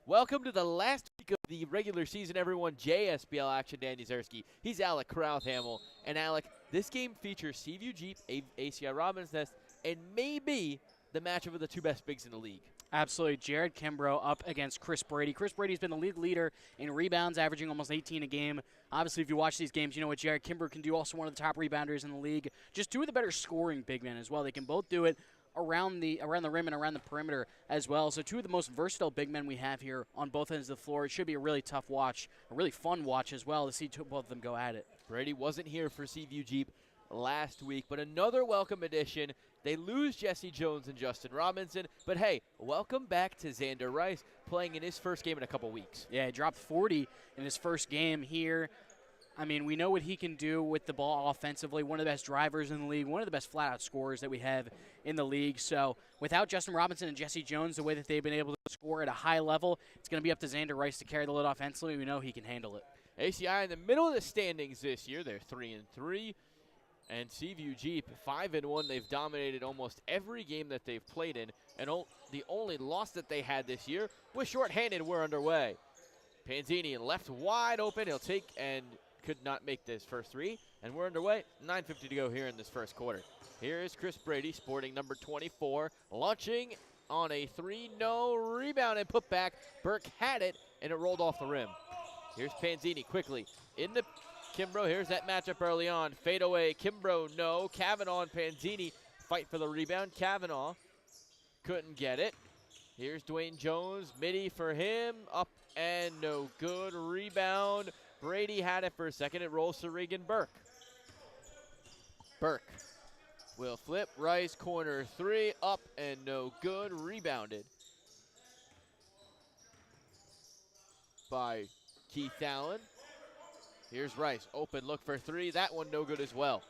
Welcome to the last week of the regular season, everyone. JSBL action, Danny Zersky. He's Alec Krauthamel. And Alec, this game features Seaview Jeep, ACI Robin's Nest, and maybe the matchup of the two best bigs in the league. Absolutely. Jared Kimbrough up against Chris Brady. Chris Brady's been the league leader in rebounds, averaging almost 18 a game. Obviously, if you watch these games, you know what Jared Kimbrough can do, also one of the top rebounders in the league. Just two of the better scoring big men as well. They can both do it around the rim and around the perimeter as well. So two of the most versatile big men we have here on both ends of the floor. It should be a really tough watch, a really fun watch as well to see both of them go at it. Brady wasn't here for Seaview Jeep last week, but another welcome addition. They lose Jesse Jones and Justin Robinson, but hey, welcome back to Xander Rice, playing in his first game in a couple weeks. Yeah, he dropped 40 in his first game here. I mean, we know what he can do with the ball offensively. One of the best drivers in the league, one of the best flat-out scorers that we have in the league. So without Justin Robinson and Jesse Jones, the way that they've been able to score at a high level, it's going to be up to Xander Rice to carry the load offensively. We know he can handle it. ACI in the middle of the standings this year. They're 3-3. And Seaview Jeep, 5-1. They've dominated almost every game that they've played in. And the only loss that they had this year was shorthanded. We're underway. Panzini left wide open. He'll take and could not make this first three. And we're underway. 9:50 to go here in this first quarter. Here is Chris Brady sporting number 24. Launching on a 3-no rebound and put back. Burke had it and it rolled off the rim. Here's Panzini quickly into Kimbrough. Here's that matchup early on. Fade away. Kimbrough, no. Kavanaugh and Panzini fight for the rebound. Kavanaugh couldn't get it. Here's Dwayne Jones. Midi for him. Up and no good. Rebound. Brady had it for a second. It rolls to Reagan Burke. Burke will flip. Rice corner three. Up and no good. Rebounded by Keith Allen. Here's Rice, open, look for three. That one no good as well.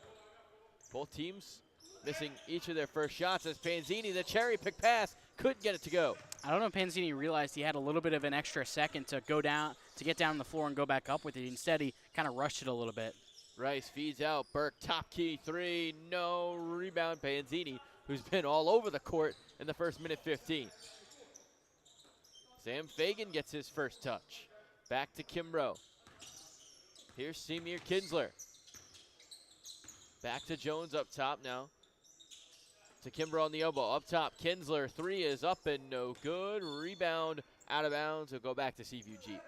Both teams missing each of their first shots as Panzini, the cherry pick pass, couldn't get it to go. I don't know if Panzini realized he had a little bit of an extra second to go down, to get down on the floor and go back up with it. Instead, he kind of rushed it a little bit. Rice feeds out, Burke, top key three, no rebound. Panzini, who's been all over the court in the first minute 15. Sam Fagan gets his first touch. Back to Kimbrough. Here's Semir Kinsler. Back to Jones up top now. To Kimbrough on the elbow. Up top, Kinsler. Three is up and no good. Rebound out of bounds. It'll go back to Seaview Jeep.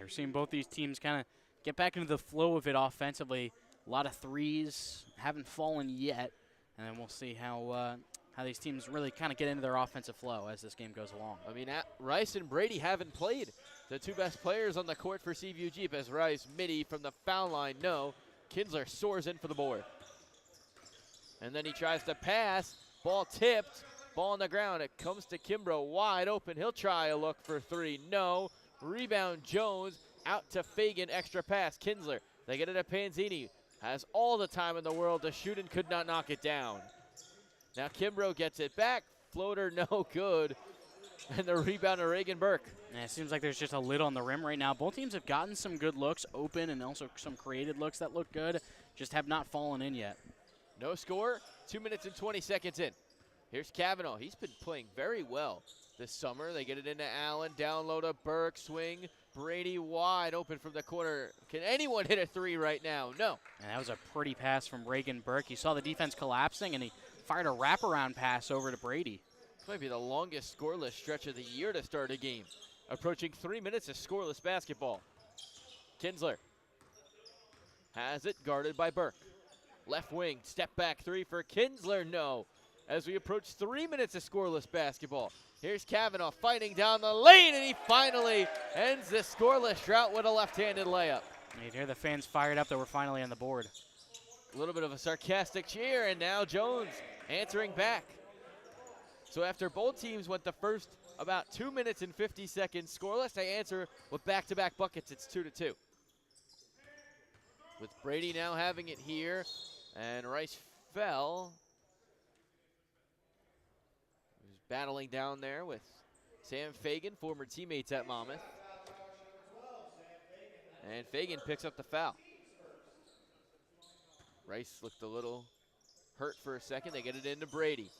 We're seeing both these teams kind of get back into the flow of it offensively. A lot of threes haven't fallen yet. And then we'll see how these teams really kind of get into their offensive flow as this game goes along. I mean, Rice and Brady haven't played. The two best players on the court for Seaview Jeep as Rice, midi from the foul line, no. Kinsler soars in for the board. And then he tries to pass, ball tipped, ball on the ground. It comes to Kimbrough, wide open. He'll try a look for three, no. Rebound Jones, out to Fagan, extra pass. Kinsler, they get it to Panzini. Has all the time in the world to shoot and could not knock it down. Now Kimbrough gets it back, floater no good. And the rebound to Reagan Burke. Yeah, it seems like there's just a lid on the rim right now. Both teams have gotten some good looks open and also some created looks that look good, just have not fallen in yet. No score, 2 minutes and 20 seconds in. Here's Kavanaugh. He's been playing very well this summer. They get it into Allen, down low to Burke, swing. Brady wide open from the corner. Can anyone hit a three right now? No. And that was a pretty pass from Reagan Burke. You saw the defense collapsing, and he fired a wraparound pass over to Brady. This might be the longest scoreless stretch of the year to start a game. Approaching 3 minutes of scoreless basketball. Kinsler has it, guarded by Burke. Left wing, step back three for Kinsler, no. As we approach 3 minutes of scoreless basketball. Here's Kavanaugh fighting down the lane, and he finally ends the scoreless drought with a left-handed layup. You hear the fans fired up that we're finally on the board. A little bit of a sarcastic cheer, and now Jones answering back. So after both teams went the first about 2 minutes and 50 seconds scoreless, they answer with back-to-back buckets. It's 2-2. With Brady now having it here, and Rice fell. He was battling down there with Sam Fagan, former teammates at Monmouth. And Fagan picks up the foul. Rice looked a little hurt for a second. They get it into Brady.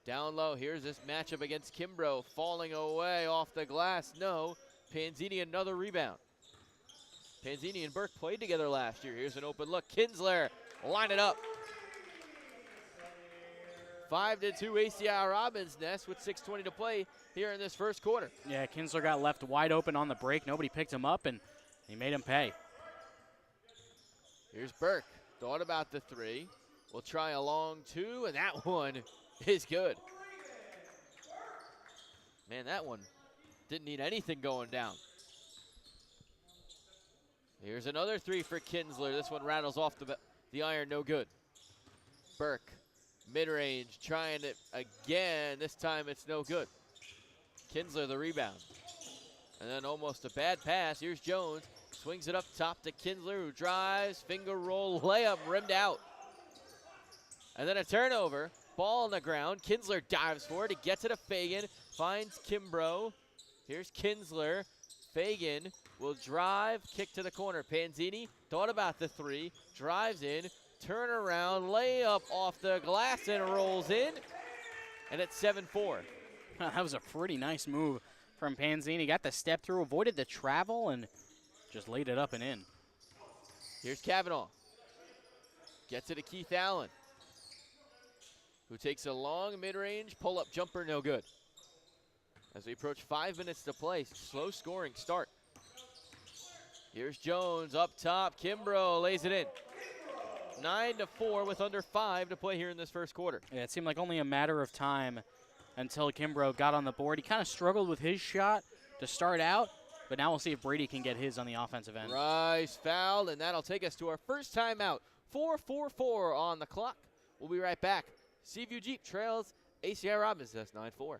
Down low, here's this matchup against Kimbrough, falling away off the glass. No, Panzini another rebound. Panzini and Burke played together last year. Here's an open look. Kinsler, line it up. 5-2 ACI Robbins Nest with 6:20 to play here in this first quarter. Yeah, Kinsler got left wide open on the break. Nobody picked him up, and he made him pay. Here's Burke. Thought about the three. We'll try a long two, and that one is good. Man, that one didn't need anything going down. Here's another three for Kinsler. This one rattles off the iron, no good. Burke, mid-range, trying it again. This time it's no good. Kinsler the rebound. And then almost a bad pass. Here's Jones. Swings it up top to Kinsler, who drives, finger roll, layup, rimmed out. And then a turnover. Ball on the ground. Kinsler dives for it. He gets it to Fagan. Finds Kimbrough. Here's Kinsler. Fagan will drive, kick to the corner. Panzini thought about the three, drives in, turn around, layup off the glass and rolls in. And it's 7-4. That was a pretty nice move from Panzini. Got the step through, avoided the travel, and just laid it up and in. Here's Kavanaugh. Gets it to Keith Allen, who takes a long mid-range pull-up jumper, no good. As we approach 5 minutes to play, slow scoring start. Here's Jones up top. Kimbrough lays it in. 9-4 with under 5 to play here in this first quarter. Yeah, it seemed like only a matter of time until Kimbrough got on the board. He kind of struggled with his shot to start out, but now we'll see if Brady can get his on the offensive end. Rice fouled, and that'll take us to our first timeout. 4:44 on the clock. We'll be right back. Seaview Jeep trails ACI Robbins. That's 9-4.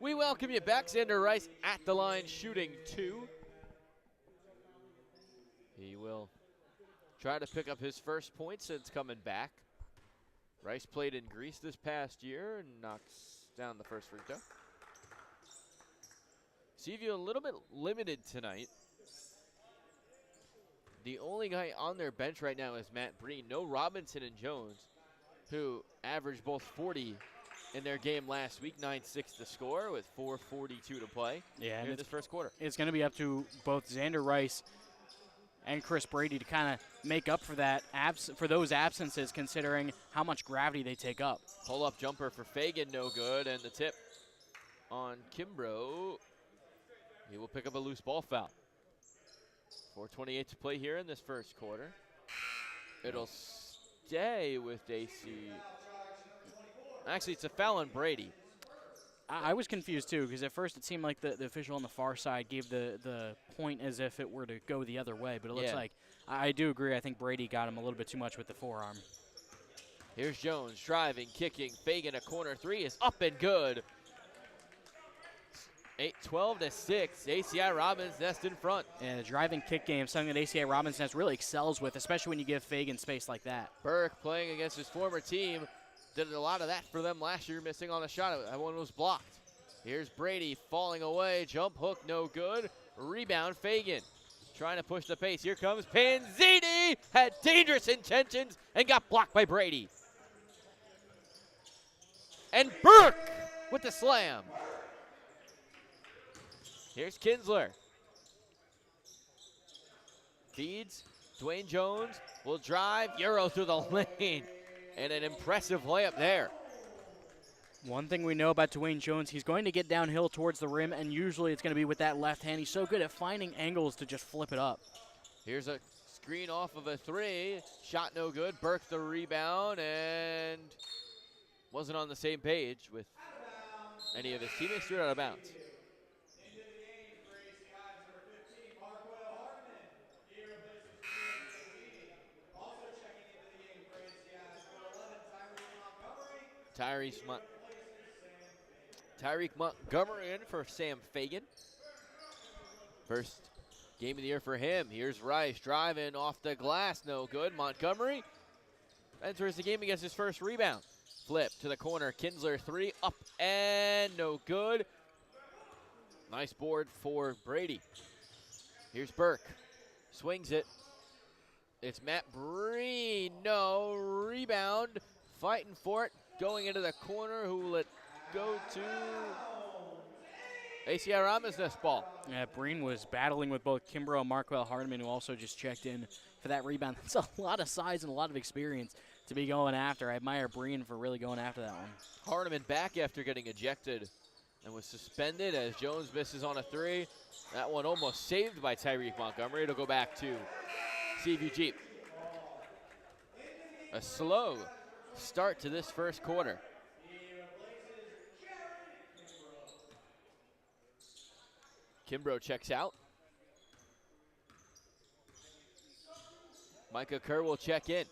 We welcome you back. Xander Rice at the line shooting 2. He will try to pick up his first point since coming back. Rice played in Greece this past year and knocks down the first free throw. Seaview a little bit limited tonight. The only guy on their bench right now is Matt Breen. No Robinson and Jones, who averaged both 40 in their game last week. 9-6 to score with 4:42 to play here in this first quarter. It's going to be up to both Xander Rice and Chris Brady to kind of make up for that for those absences, considering how much gravity they take up. Pull-up jumper for Fagan, no good, and the tip on Kimbrough. He will pick up a loose ball foul. 4:28 to play here in this first quarter. It'll stay with AC. Actually, it's a foul on Brady. I was confused, too, because at first it seemed like the official on the far side gave the point as if it were to go the other way. But it looks like, I do agree, I think Brady got him a little bit too much with the forearm. Here's Jones driving, kicking. Fagan, a corner three is up and good. 12-6, ACI Robbins Nest in front. And the driving kick game, something that ACI Robbins Nest really excels with, especially when you give Fagan space like that. Burke playing against his former team. Did a lot of that for them last year, missing on a shot. That one was blocked. Here's Brady falling away. Jump hook, no good. Rebound, Fagan. Trying to push the pace. Here comes Panzini. Had dangerous intentions and got blocked by Brady. And Burke with the slam. Here's Kinsler. Feeds. Dwayne Jones will drive. Euro through the lane. And an impressive layup there. One thing we know about Dwayne Jones, he's going to get downhill towards the rim, and usually it's going to be with that left hand. He's so good at finding angles to just flip it up. Here's a screen off of a three. Shot no good. Burke the rebound and wasn't on the same page with any of his teammates. Threw it out of bounds. Tyreek Montgomery in for Sam Fagan. First game of the year for him. Here's Rice driving off the glass. No good. Montgomery enters the game against his first rebound. Flip to the corner. Kinsler three. Up and no good. Nice board for Brady. Here's Burke. Swings it. It's Matt Breen. No. Rebound. Fighting for it. Going into the corner. Who will it go to? ACI Ramesness ball. Yeah, Breen was battling with both Kimbrough and Marquel Hardeman, who also just checked in for that rebound. That's a lot of size and a lot of experience to be going after. I admire Breen for really going after that one. Hardeman back after getting ejected and was suspended as Jones misses on a three. That one almost saved by Tyreek Montgomery. It'll go back to Seaview Jeep. A slow start to this first quarter. Kimbrough checks out. Micah Kerr will check in.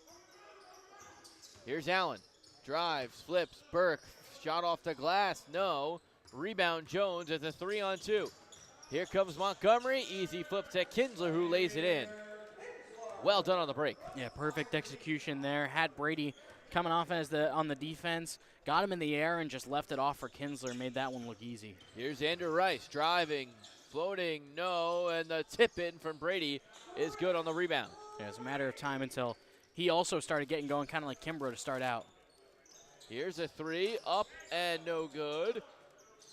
Here's Allen. Drives, flips, Burke. Shot off the glass, no. Rebound Jones at the 3-on-2. Here comes Montgomery. Easy flip to Kinsler, who lays it in. Well done on the break. Yeah, perfect execution there. Had Brady coming off as on the defense. Got him in the air and just left it off for Kinsler. Made that one look easy. Here's Andrew Rice driving. Floating, no, and the tip in from Brady is good on the rebound. Yeah, it's a matter of time until he also started getting going, kind of like Kimbrough to start out. Here's a three, up and no good.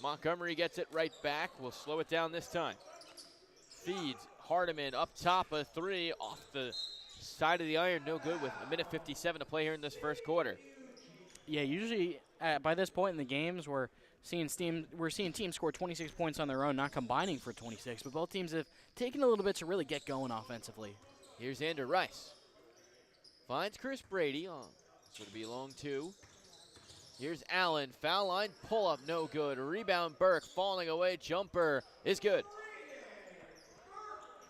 Montgomery gets it right back. We'll slow it down this time. Feeds, Hardeman up top, a three off the side of the iron, no good with 1:57 to play here in this first quarter. Yeah, usually by this point in the games, we're seeing teams score 26 points on their own, not combining for 26, but both teams have taken a little bit to really get going offensively. Here's Andrew Rice. Finds Chris Brady. Oh, it's going to be long two. Here's Allen. Foul line, pull up, no good. Rebound, Burke falling away. Jumper is good.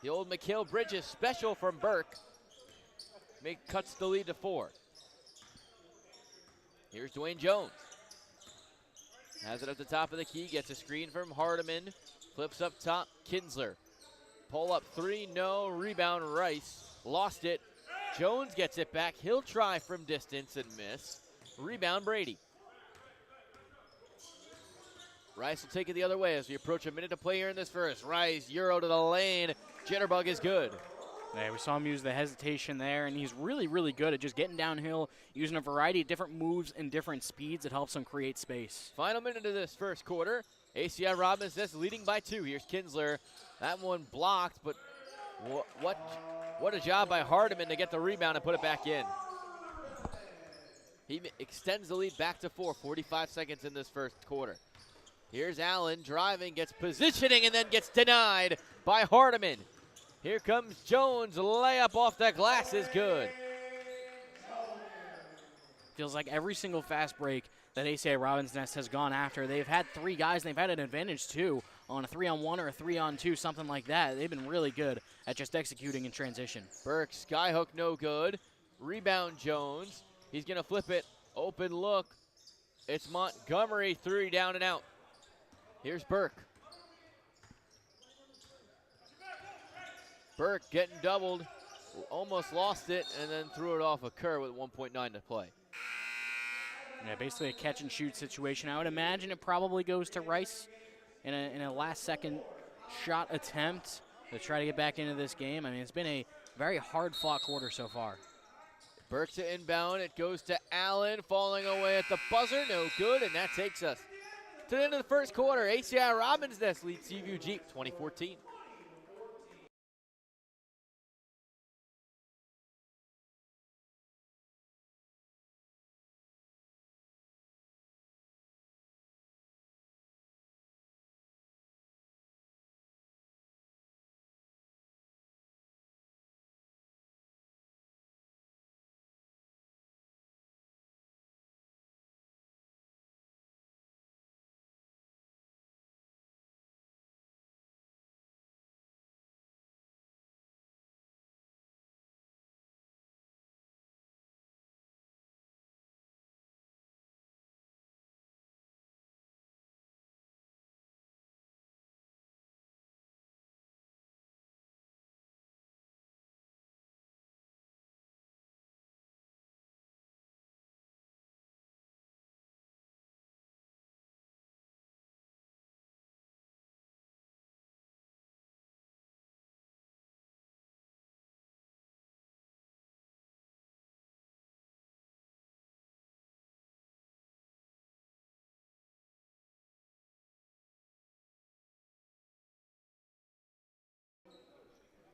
The old Mikal Bridges special from Burke cuts the lead to 4. Here's Dwayne Jones. Has it at the top of the key, gets a screen from Hardeman. Flips up top, Kinsler. Pull up three, no. Rebound, Rice. Lost it. Jones gets it back. He'll try from distance and miss. Rebound, Brady. Rice will take it the other way as we approach a minute to play here in this first. Rice, Euro to the lane. Jitterbug is good. Yeah, we saw him use the hesitation there, and he's really, really good at just getting downhill, using a variety of different moves and different speeds that helps him create space. Final minute of this first quarter. ACI Robinson leading by 2. Here's Kinsler. That one blocked, but what a job by Hardeman to get the rebound and put it back in. He extends the lead back to 4, 45 seconds in this first quarter. Here's Allen driving, gets positioning, and then gets denied by Hardeman. Here comes Jones, layup off the glass is good. Feels like every single fast break that ACI Robbins Nest has gone after, they've had 3 guys, and they've had an advantage too on a 3-on-1 or a 3-on-2, something like that. They've been really good at just executing in transition. Burke, skyhook no good. Rebound Jones. He's gonna flip it, open look. It's Montgomery, 3 down and out. Here's Burke. Burke getting doubled, almost lost it, and then threw it off a Kerr with 1.9 to play. Yeah, basically a catch and shoot situation. I would imagine it probably goes to Rice in a last second shot attempt to try to get back into this game. I mean, it's been a very hard fought quarter so far. Burke to inbound. It goes to Allen, falling away at the buzzer. No good, and that takes us to the end of the first quarter. ACI Robins Nest leads Seaview Jeep 2014.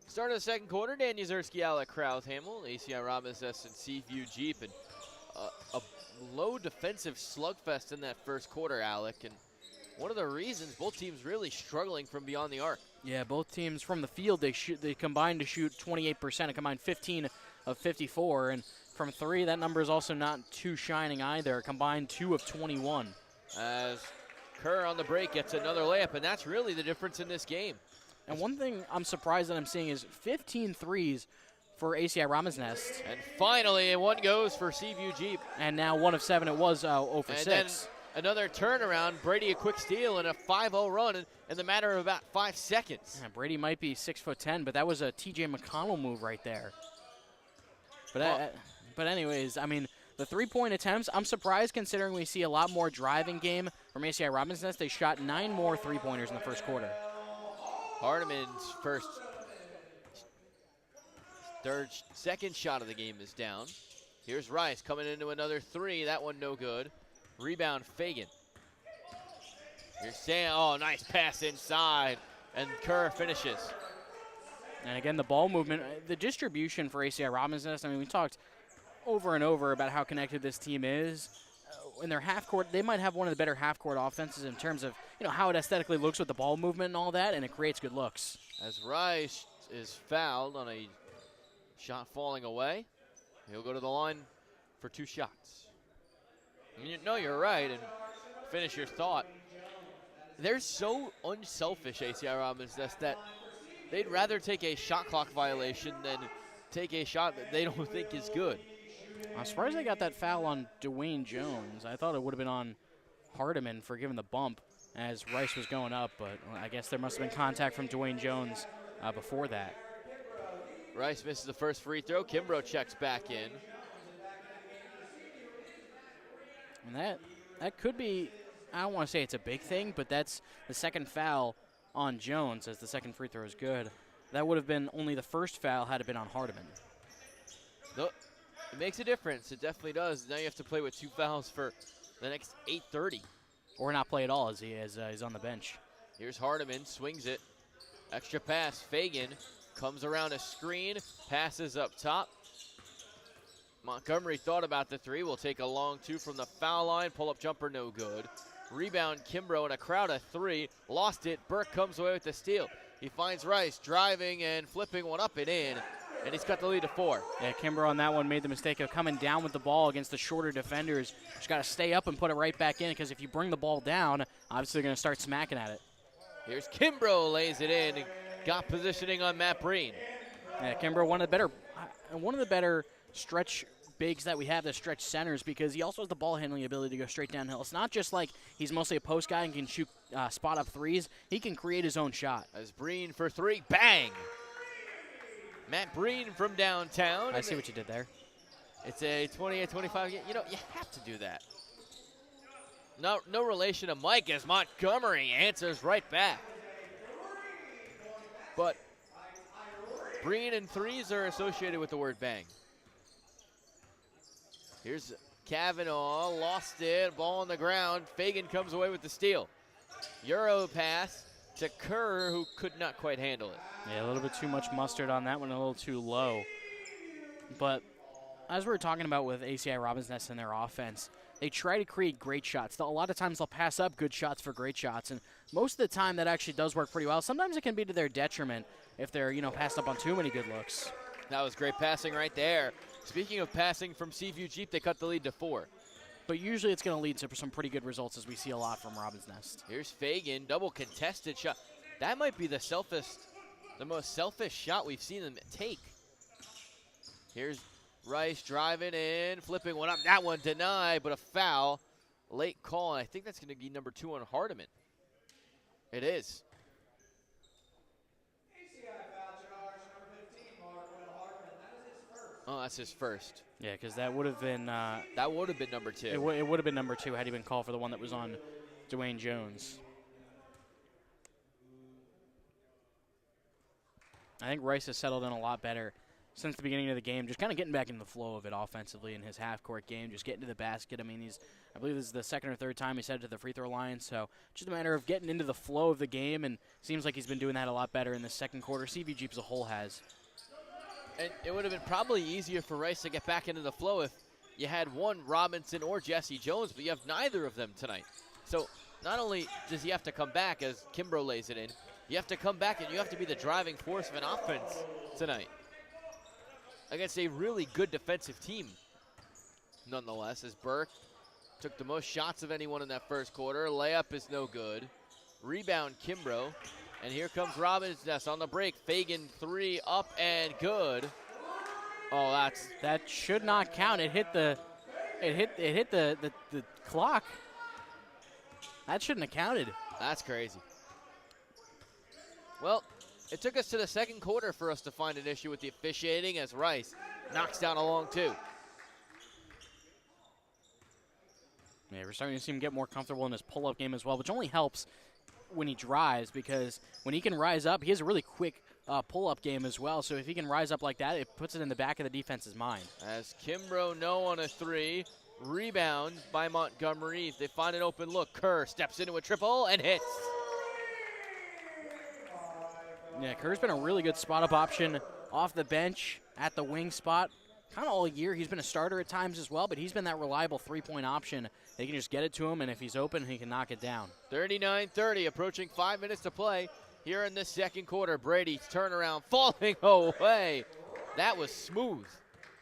Start of the second quarter, Dan Yuzerski, Alec Krauthamel, ACI Robins Nest and Seaview Jeep, and a low defensive slugfest in that first quarter, Alec. And one of the reasons both teams really struggling from beyond the arc. Yeah, both teams from the field, they combined to shoot 28%, a combined 15 of 54. And from three, that number is also not too shining either, a combined 2 of 21. As Kerr on the break gets another layup, and that's really the difference in this game. And one thing I'm surprised that I'm seeing is 15 threes for ACI Robins Nest. And finally, one goes for Seaview Jeep. And now 1 of 7, it was 0 for 6. Then another turnaround, Brady a quick steal and a 5-0 run in the matter of about 5 seconds. Yeah, Brady might be 6'10", but that was a TJ McConnell move right there. But anyways, I mean, the three-point attempts, I'm surprised considering we see a lot more driving game from ACI Robins Nest. They shot 9 more three-pointers in the first quarter. Hardiman's second shot of the game is down. Here's Rice coming into another three. That one no good. Rebound, Fagan. Here's Sam. Oh, nice pass inside. And Kerr finishes. And again, the ball movement, the distribution for ACI Robins Nest, I mean, we talked over and over about how connected this team is. In their half court, they might have one of the better half court offenses in terms of, how it aesthetically looks with the ball movement and all that, and it creates good looks. As Rice is fouled on a shot falling away, he'll go to the line for 2 shots. You're right, and finish your thought. They're so unselfish, ACI Robins Nest, that they'd rather take a shot clock violation than take a shot that they don't think is good. I'm surprised they got that foul on Dwayne Jones. I thought it would have been on Hardiman for giving the bump as Rice was going up, but I guess there must have been contact from Dwayne Jones before that. Rice misses the first free throw. Kimbrough checks back in. And that could be, I don't want to say it's a big thing, but that's the second foul on Jones as the second free throw is good. That would have been only the first foul had it been on Hardiman. It makes a difference. It definitely does. Now you have to play with 2 fouls for the next 8:30. Or not play at all as he's on the bench. Here's Hardiman, swings it. Extra pass, Fagan comes around a screen, passes up top. Montgomery thought about the 3, will take a long 2 from the foul line. Pull-up jumper, no good. Rebound, Kimbrough in a crowd of 3. Lost it. Burke comes away with the steal. He finds Rice driving and flipping one up and in. And he's got the lead to 4. Yeah, Kimbrough on that one made the mistake of coming down with the ball against the shorter defenders. Just got to stay up and put it right back in, because if you bring the ball down, obviously they're going to start smacking at it. Here's Kimbrough, lays it in, and got positioning on Matt Breen. Yeah, Kimbrough, one of the better stretch bigs that we have, the stretch centers, because he also has the ball handling ability to go straight downhill. It's not just like he's mostly a post guy and can shoot spot up threes. He can create his own shot. As Breen for 3, bang! Matt Breen from downtown. I see what you did there. It's a 28-25 game. You have to do that. No relation to Mike, as Montgomery answers right back. But Breen and 3s are associated with the word bang. Here's Kavanaugh, lost it, ball on the ground. Fagan comes away with the steal. Euro pass to Kerr, who could not quite handle it. Yeah, a little bit too much mustard on that one, a little too low. But as we were talking about with ACI Robin's Nest and their offense, they try to create great shots. A lot of times they'll pass up good shots for great shots, and most of the time that actually does work pretty well. Sometimes it can be to their detriment if they're, passed up on too many good looks. That was great passing right there. Speaking of passing from Seaview Jeep, they cut the lead to 4. But usually it's going to lead to some pretty good results, as we see a lot from Robin's Nest. Here's Fagan, double contested shot. That might be the most selfish shot we've seen them take. Here's Rice driving in, flipping one up. That one denied, but a foul. Late call, and I think that's going to be number 2 on Hardiman. It is. ACI foul charge number 15, Mark Hardiman. That is his first. Oh, that's his first. Yeah, because that would have been that would have been number 2. It would have been number 2 had he been called for the one that was on Dwayne Jones. I think Rice has settled in a lot better since the beginning of the game, just kind of getting back in the flow of it offensively in his half-court game, just getting to the basket. I mean, I believe this is the second or third time he's headed to the free throw line, so just a matter of getting into the flow of the game, and seems like he's been doing that a lot better in the second quarter. CV Jeep as a whole has. And it would have been probably easier for Rice to get back into the flow if you had one Robinson or Jesse Jones, but you have neither of them tonight. So not only does he have to come back as Kimbrough lays it in, you have to come back and you have to be the driving force of an offense tonight against a really good defensive team, nonetheless, as Burke took the most shots of anyone in that first quarter. Layup is no good. Rebound, Kimbrough. And here comes Robin's Nest on the break. Fagan 3 up and good. Oh, that should not count. It hit the clock. That shouldn't have counted. That's crazy. Well, it took us to the second quarter for us to find an issue with the officiating as Rice knocks down a long 2. Yeah, we're starting to see him get more comfortable in his pull-up game as well, which only helps when he drives, because when he can rise up, he has a really quick pull-up game as well. So if he can rise up like that, it puts it in the back of the defense's mind. As Kimbrough no on a 3. Rebound by Montgomery. They find an open look. Kerr steps into a triple and hits. Yeah, Kerr's been a really good spot-up option off the bench at the wing spot. Kind of all year. He's been a starter at times as well, but he's been that reliable three-point option. They can just get it to him, and if he's open, he can knock it down. 39-30, approaching 5 minutes to play here in this second quarter. Brady's turnaround falling away. That was smooth.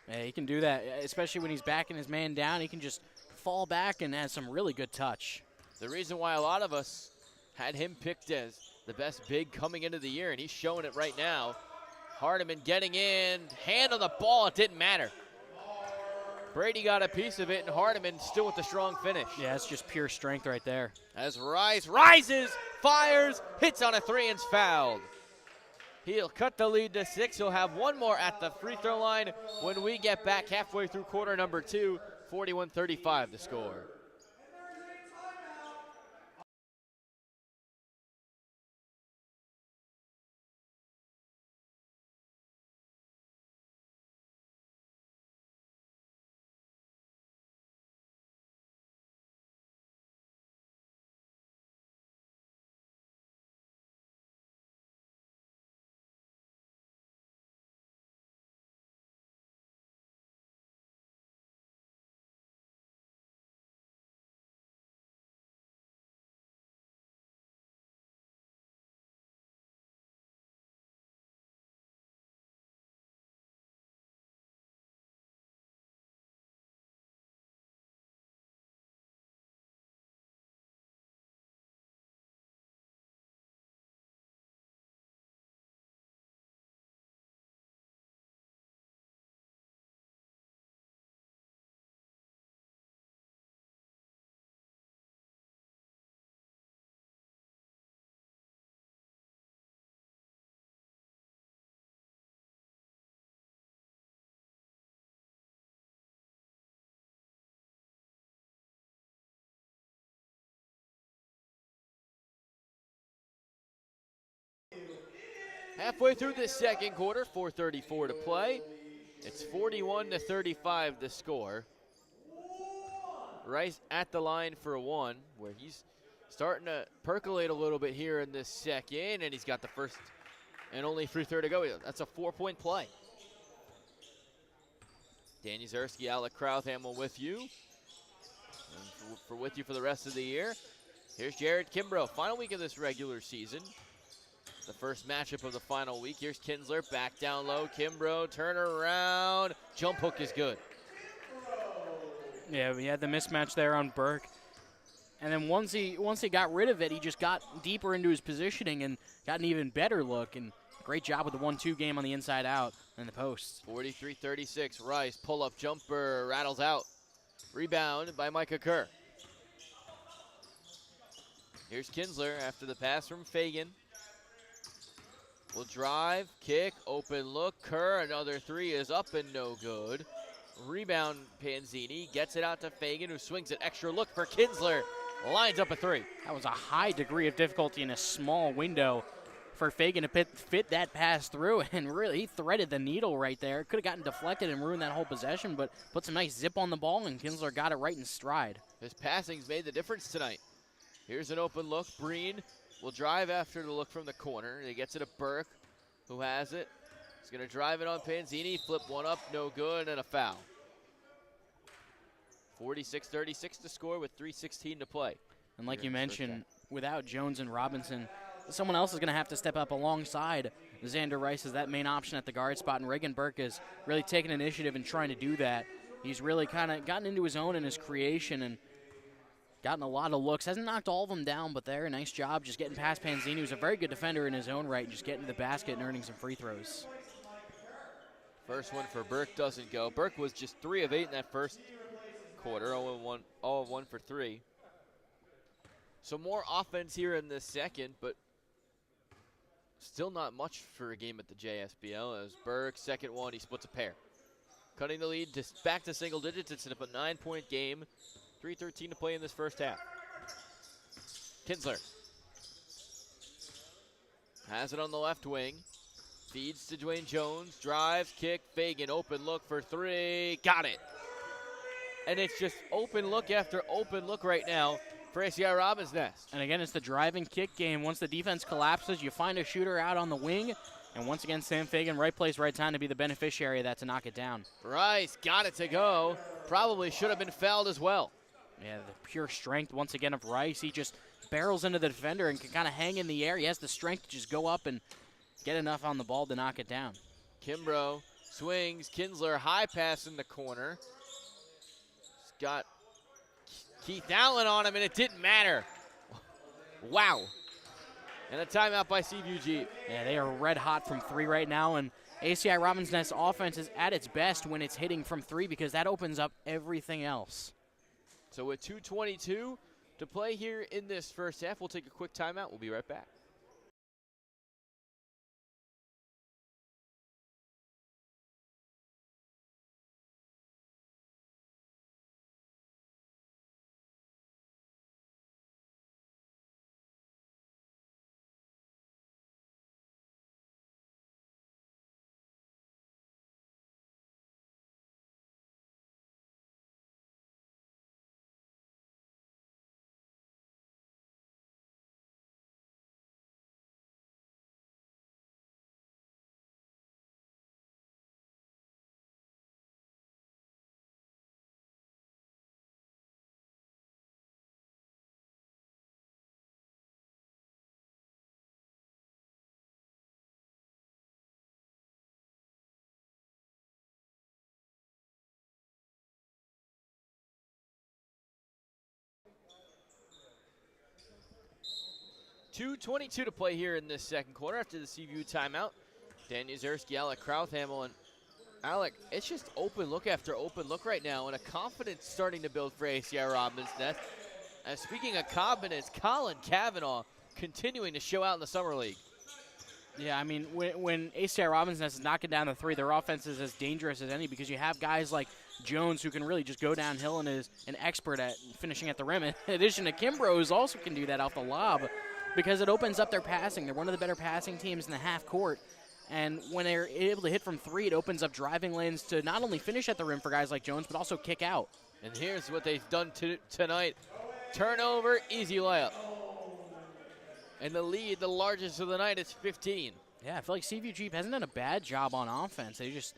Yeah, he can do that, especially when he's backing his man down. He can just fall back and has some really good touch. The reason why a lot of us had him picked as the best big coming into the year, and he's showing it right now. Hardiman getting in, hand on the ball, it didn't matter. Brady got a piece of it, and Hardiman still with the strong finish. Yeah, it's just pure strength right there. As Rice rises, fires, hits on a 3 and's fouled. He'll cut the lead to 6. He'll have one more at the free throw line when we get back halfway through quarter number 2. 41-35 the score. Halfway through this second quarter, 4:34 to play. It's 41-35 the score. Rice at the line for one, where he's starting to percolate a little bit here in this second, and he's got the first and only 3:30 to go. That's a 4-point play. Danny Zersky, Alec Krauthamel with you. And for with you for the rest of the year. Here's Jared Kimbrough, final week of this regular season. The first matchup of the final week. Here's Kinsler, back down low. Kimbrough, turn around. Jump hook is good. Yeah, we had the mismatch there on Burke. And then once he got rid of it, he just got deeper into his positioning and got an even better look. And great job with the 1-2 game on the inside out in the post. 43-36, Rice, pull-up jumper, rattles out. Rebound by Micah Kerr. Here's Kinsler after the pass from Fagan. Will drive, kick, open look. Kerr, another three is up and no good. Rebound, Panzini gets it out to Fagan, who swings an extra look for Kinsler. Lines up a three. That was a high degree of difficulty in a small window for Fagan to fit that pass through, and really he threaded the needle right there. Could have gotten deflected and ruined that whole possession, but put some nice zip on the ball, and Kinsler got it right in stride. His passing's made the difference tonight. Here's an open look. Breen will drive after the look from the corner. He gets it to Burke, who has it. He's going to drive it on Panzini. Flip one up, no good, and a foul. 46-36 to score with 3:16 to play. And like you mentioned, without Jones and Robinson, someone else is going to have to step up alongside Xander Rice as that main option at the guard spot. And Reagan Burke has really taken initiative in trying to do that. He's really kind of gotten into his own in his creation and gotten a lot of looks. Hasn't knocked all of them down, but there, nice job just getting past Panzini, who's a very good defender in his own right, and just getting to the basket and earning some free throws. First one for Burke doesn't go. Burke was just 3 of 8 in that first quarter, 0 of 1 for 3. So more offense here in this second, but still not much for a game at the JSBL. As Burke, second one, he splits a pair. Cutting the lead back to single digits. It's a 9-point game. 3:13 to play in this first half. Kinsler has it on the left wing. Feeds to Dwayne Jones. Drives, kick, Fagan, open look for 3. Got it. And it's just open look after open look right now for ACI Robbins Nest. And again, it's the drive and kick game. Once the defense collapses, you find a shooter out on the wing. And once again, Sam Fagan, right place, right time to be the beneficiary of that to knock it down. Rice got it to go. Probably should have been fouled as well. Yeah, the pure strength, once again, of Rice. He just barrels into the defender and can kind of hang in the air. He has the strength to just go up and get enough on the ball to knock it down. Kimbrough swings. Kinsler high pass in the corner. He's got Keith Allen on him, and it didn't matter. Wow. And a timeout by Seaview Jeep. Yeah, they are red hot from 3 right now, and ACI Robbins Nest offense is at its best when it's hitting from 3 because that opens up everything else. So with 2:22 to play here in this first half, we'll take a quick timeout. We'll be right back. .222 to play here in this second quarter after the Seaview timeout. Daniel Zersky, Alec Krauthamel, and Alec, it's just open look after open look right now, and a confidence starting to build for ACI Robbins Nest. And speaking of confidence, Colin Cavanaugh continuing to show out in the Summer League. Yeah, I mean, when ACI Robbins Nest is knocking down the 3, their offense is as dangerous as any because you have guys like Jones who can really just go downhill and is an expert at finishing at the rim. In addition to Kimbrough, who also can do that off the lob because it opens up their passing. They're one of the better passing teams in the half court. And when they're able to hit from 3, it opens up driving lanes to not only finish at the rim for guys like Jones, but also kick out. And here's what they've done tonight. Turnover, easy layup. And the lead, the largest of the night, is 15. Yeah, I feel like Seaview Jeep hasn't done a bad job on offense. They just,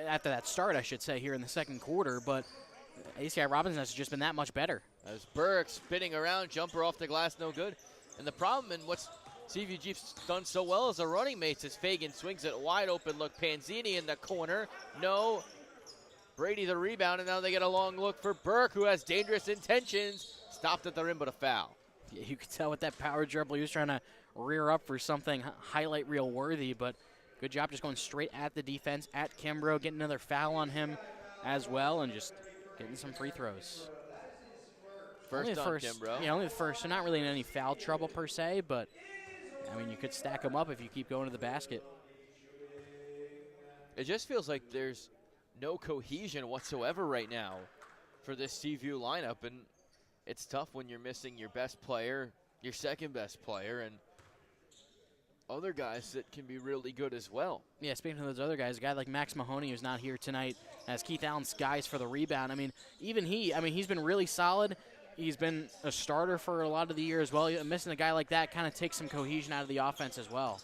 after that start, I should say, here in the second quarter, but ACI Robinson has just been that much better. As Burke spinning around, jumper off the glass, no good. And the problem in what's Seaview Jeep's done so well as a running mates as Fagan swings it wide open look. Panzini in the corner, no. Brady the rebound, and now they get a long look for Burke, who has dangerous intentions. Stopped at the rim, but a foul. Yeah, you could tell with that power dribble, he was trying to rear up for something highlight reel worthy, but good job just going straight at the defense, at Kimbrough, getting another foul on him as well, and just getting some free throws. First on Kimbrough. Yeah, only the first, so not really in any foul trouble per se, but I mean, you could stack them up if you keep going to the basket. It just feels like there's no cohesion whatsoever right now for this Seaview lineup, and it's tough when you're missing your best player, your second best player, and other guys that can be really good as well. Yeah, speaking of those other guys, a guy like Max Mahoney, who's not here tonight, as Keith Allen skies for the rebound. I mean, even he's been really solid. He's been a starter for a lot of the year as well. Missing a guy like that kind of takes some cohesion out of the offense as well.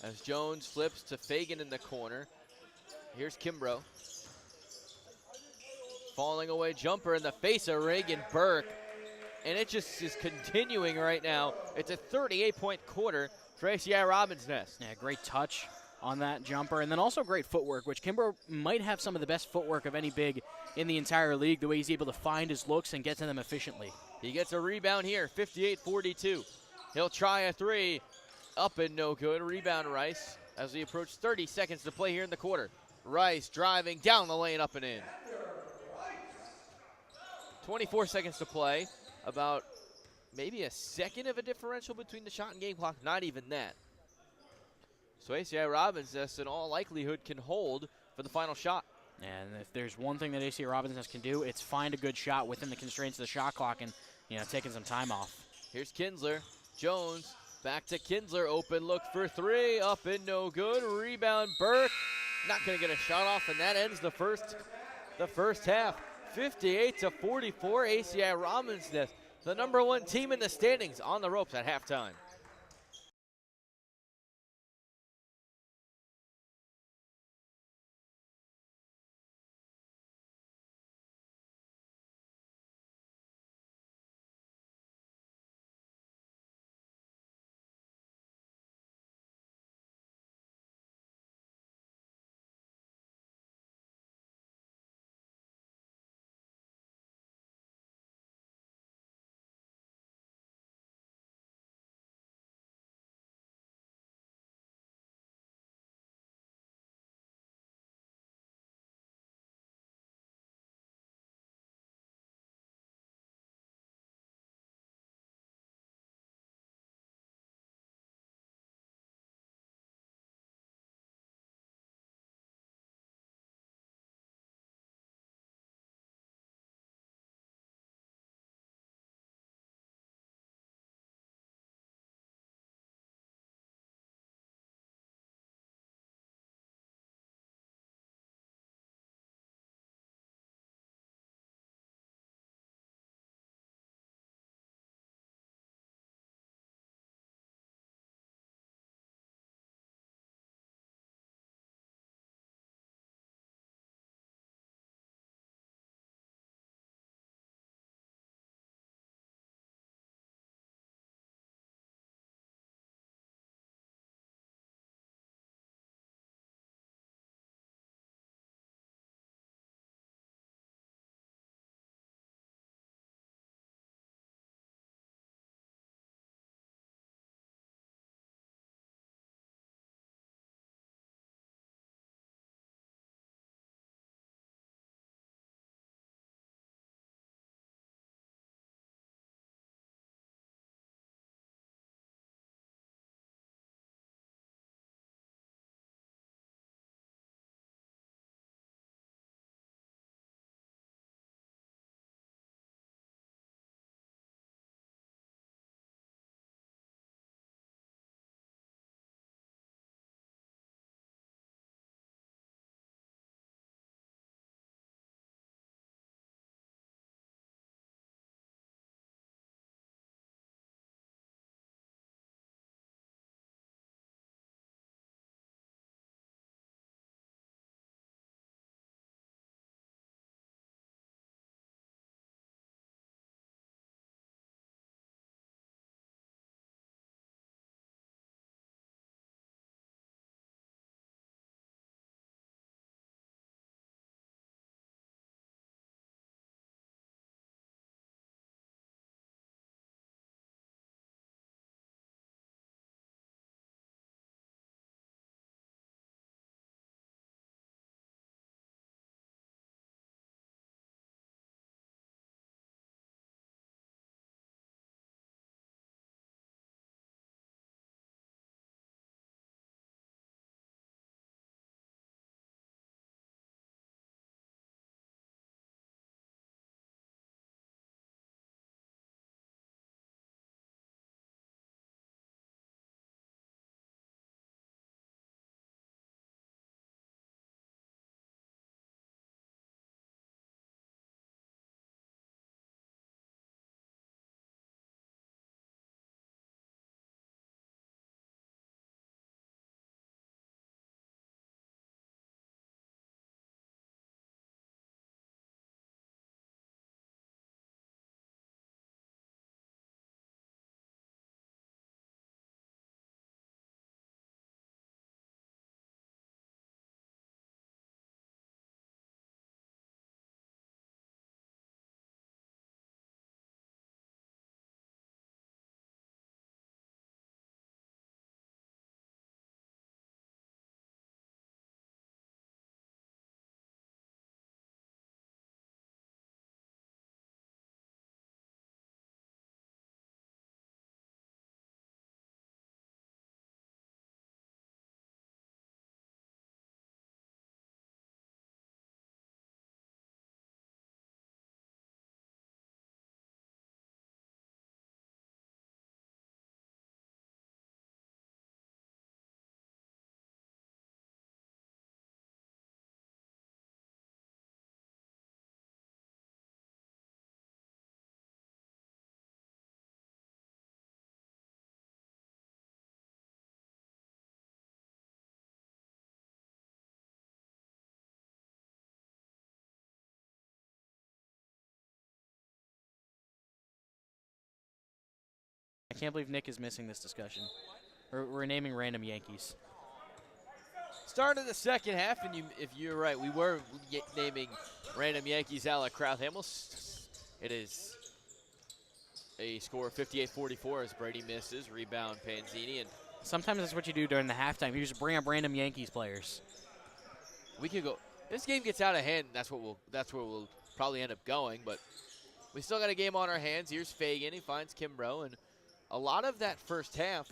As Jones flips to Fagan in the corner. Here's Kimbrough. Falling away jumper in the face of Reagan Burke. And it just is continuing right now. It's a 38-point quarter for ACI Robins Nest. Yeah, great touch on that jumper. And then also great footwork, which Kimbrough might have some of the best footwork of any big in the entire league, the way he's able to find his looks and get to them efficiently. He gets a rebound here, 58-42. He'll try a three. Up and no good. Rebound Rice as we approach 30 seconds to play here in the quarter. Rice driving down the lane, up and in. 24 seconds to play. About maybe a second of a differential between the shot and game clock. Not even that. So ACI Robins Nest in all likelihood can hold for the final shot. And if there's one thing that ACI Robins Nest can do, it's find a good shot within the constraints of the shot clock and, taking some time off. Here's Kinsler. Jones back to Kinsler. Open look for three. Up and no good. Rebound Burke. Not going to get a shot off, and that ends the first half. 58-44, ACI Robins Nest, the #1 team in the standings, on the ropes at halftime. can't believe Nick is missing this discussion. We're naming random Yankees. Start of the second half, and if you're right, we were naming random Yankees a la Kraut-Hamels. It is a score of 58-44 as Brady misses. Rebound Panzini, and Sometimes that's what you do during the halftime. You just bring up random Yankees players. we could go. This game gets out of hand. That's where we'll probably end up going. But we still got a game on our hands. Here's Fagan. He finds Kimbrough, and a lot of that first half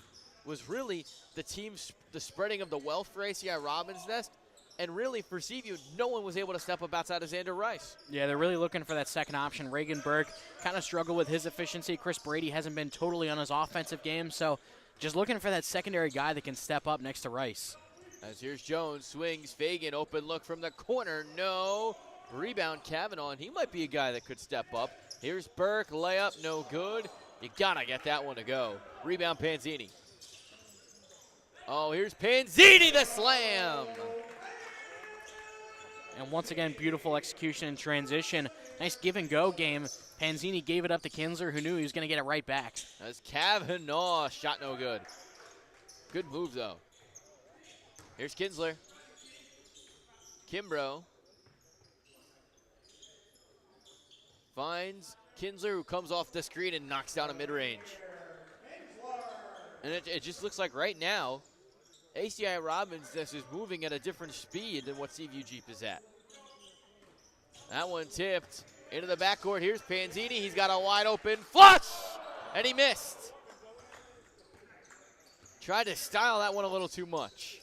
was really the spreading of the wealth for ACI Robbins Nest, and really for Seaview, no one was able to step up outside of Xander Rice. Yeah, they're really looking for that second option. Reagan Burke kind of struggled with his efficiency. Chris Brady hasn't been totally on his offensive game, so just looking for that secondary guy that can step up next to Rice. As here's Jones, swings, Fagan, open look from the corner, no. Rebound Kavanaugh, and he might be a guy that could step up. Here's Burke, layup, no good. You gotta get that one to go. Rebound Panzini. Oh, here's Panzini, the slam. And once again, beautiful execution in transition. Nice give-and-go game. Panzini gave it up to Kinsler, who knew he was going to get it right back. As Kavanaugh, shot no good. Good move, though. Here's Kinsler. Kimbrough finds Kinsler, who comes off the screen and knocks down a mid-range. And it just looks like right now, ACI Robbins is moving at a different speed than what Seaview Jeep is at. That one tipped into the backcourt. Here's Panzini. He's got a wide open flush, and he missed. Tried to style that one a little too much.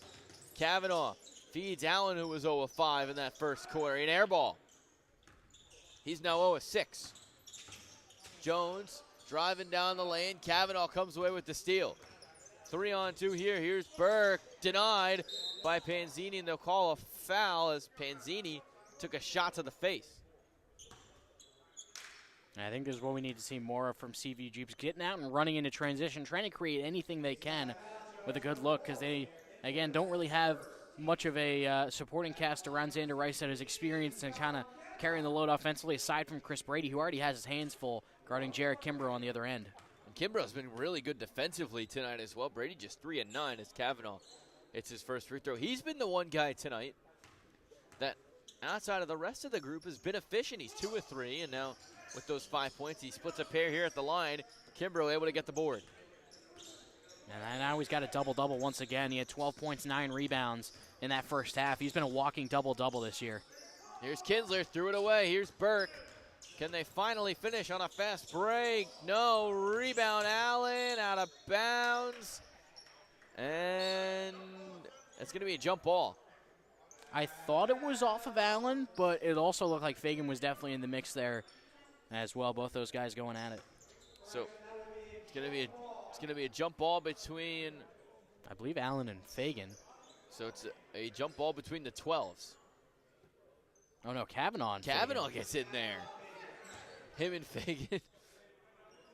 Kavanaugh feeds Allen, who was 0 of 5 in that first quarter. An air ball. He's now 0 of 6. Jones driving down the lane. Kavanaugh comes away with the steal. 3-on-2 here. Here's Burke, denied by Panzini, and they'll call a foul as Panzini took a shot to the face. I think this is what we need to see more of from CV Jeeps, getting out and running into transition, trying to create anything they can with a good look, because they, again, don't really have much of a supporting cast around Xander Rice that is experienced and kind of carrying the load offensively, aside from Chris Brady, who already has his hands full guarding Jared Kimbrough on the other end. Kimbrough's been really good defensively tonight as well. Brady just 3 of 9 as Kavanaugh hits his first free throw. He's been the one guy tonight that, outside of the rest of the group, has been efficient. He's 2 of 3, and now with those 5 points, he splits a pair here at the line. Kimbrough able to get the board. And now he's got a double-double once again. He had 12 points, 9 rebounds in that first half. He's been a walking double-double this year. Here's Kinsler, threw it away. Here's Burke. Can they finally finish on a fast break? No. Rebound, Allen, out of bounds. And it's going to be a jump ball. I thought it was off of Allen, but it also looked like Fagan was definitely in the mix there as well. Both those guys going at it. So it's going to be a jump ball between, I believe, Allen and Fagan. So it's a jump ball between the 12s. Oh, no, Kavanaugh. Kavanaugh gets in there. Him and Fagan.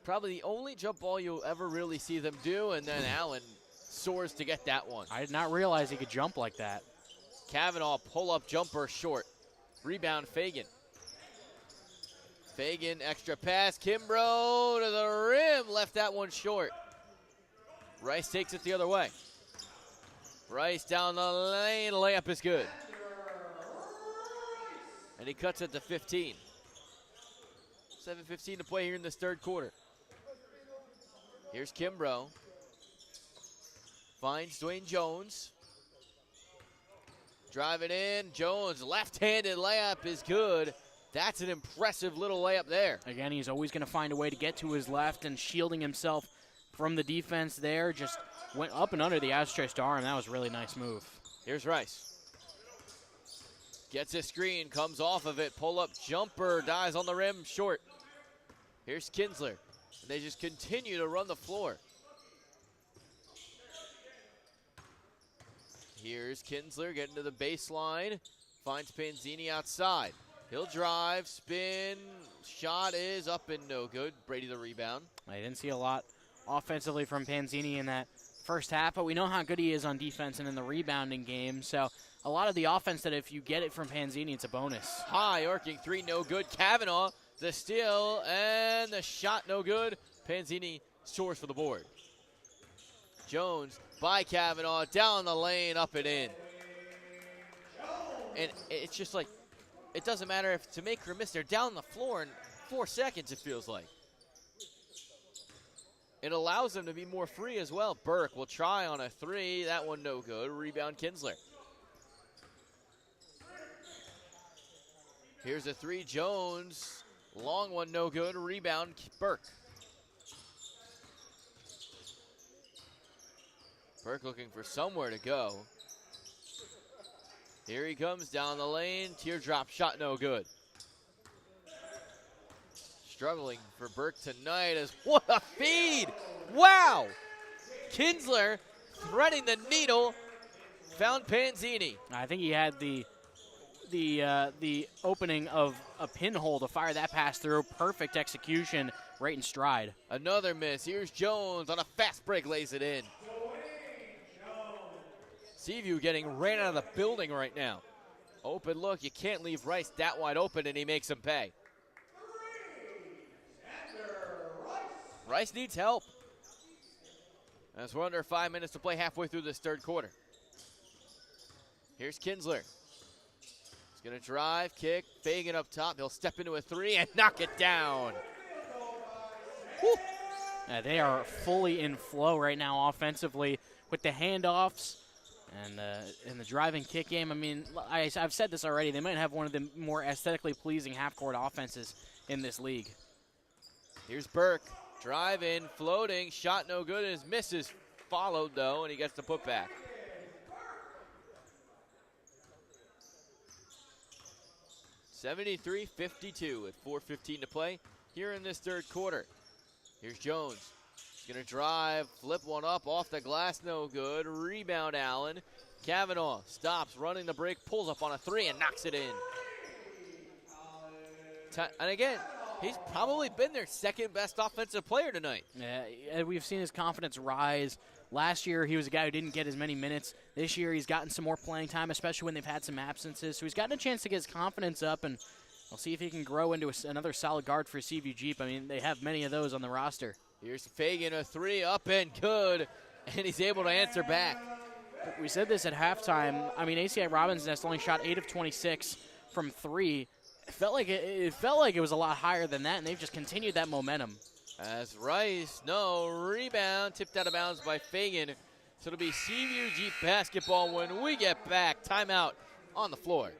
Probably the only jump ball you'll ever really see them do, and then Allen soars to get that one. I did not realize he could jump like that. Kavanaugh pull-up jumper short. Rebound, Fagan. Fagan, extra pass. Kimbrough to the rim. Left that one short. Rice takes it the other way. Rice down the lane. Layup is good. And he cuts it to 15. 7:15 to play here in this third quarter. Here's Kimbrough. Finds Dwayne Jones. Drive it in. Jones, left-handed layup is good. That's an impressive little layup there. Again, he's always going to find a way to get to his left, and shielding himself from the defense there. Just went up and under the outstretched arm. That was a really nice move. Here's Rice. Gets a screen, comes off of it. Pull-up jumper, dies on the rim, short. Here's Kinsler. They just continue to run the floor. Here's Kinsler getting to the baseline. Finds Panzini outside. He'll drive, spin. Shot is up and no good. Brady the rebound. I didn't see a lot offensively from Panzini in that first half, but we know how good he is on defense and in the rebounding game. So a lot of the offense that if you get it from Panzini, it's a bonus. High arcing three, no good. Kavanaugh, the steal, and the shot no good. Panzini soars for the board. Jones by Kavanaugh, down the lane, up and in. And it's just like, it doesn't matter if to make or miss, they're down the floor in 4 seconds, it feels like. It allows them to be more free as well. Burke will try on a three. That one no good. Rebound Kinsler. Here's a three. Jones. Long one no good. Rebound Burke. Burke looking for somewhere to go. Here he comes down the lane. Teardrop shot no good. Struggling for Burke tonight as what a feed! Wow! Kinsler threading the needle, found Panzini. I think he had the opening of a pinhole to fire that pass through. Perfect execution, right in stride. Another miss. Here's Jones on a fast break, lays it in. Seaview getting ran out of the building right now. Open look, you can't leave Rice that wide open, and he makes him pay. Rice needs help. As we're under 5 minutes to play, halfway through this third quarter. Here's Kinsler. He's going to drive, kick, Fagan up top. He'll step into a three and knock it down. Woo. They are fully in flow right now offensively with the handoffs and the driving kick game. I mean, I've said this already. They might have one of the more aesthetically pleasing half-court offenses in this league. Here's Burke. Drive in, floating, shot no good. His misses followed though, and he gets the putback. (73-52) with 4:15 to play here in this third quarter. Here's Jones. He's gonna drive, flip one up off the glass, no good. Rebound Allen. Kavanaugh stops, running the break, pulls up on a three and knocks it in. And again, he's probably been their second best offensive player tonight. Yeah, we've seen his confidence rise. Last year, he was a guy who didn't get as many minutes. This year, he's gotten some more playing time, especially when they've had some absences. So he's gotten a chance to get his confidence up, and we'll see if he can grow into another solid guard for Seaview Jeep. I mean, they have many of those on the roster. Here's Fagan, a three, up and good, and he's able to answer back. We said this at halftime. I mean, ACI Robbins Nest only shot 8 of 26 from three. It felt like it was a lot higher than that, and they've just continued that momentum. As Rice, no, rebound, tipped out of bounds by Fagan. So it'll be Seaview Jeep basketball when we get back. Timeout on the floor.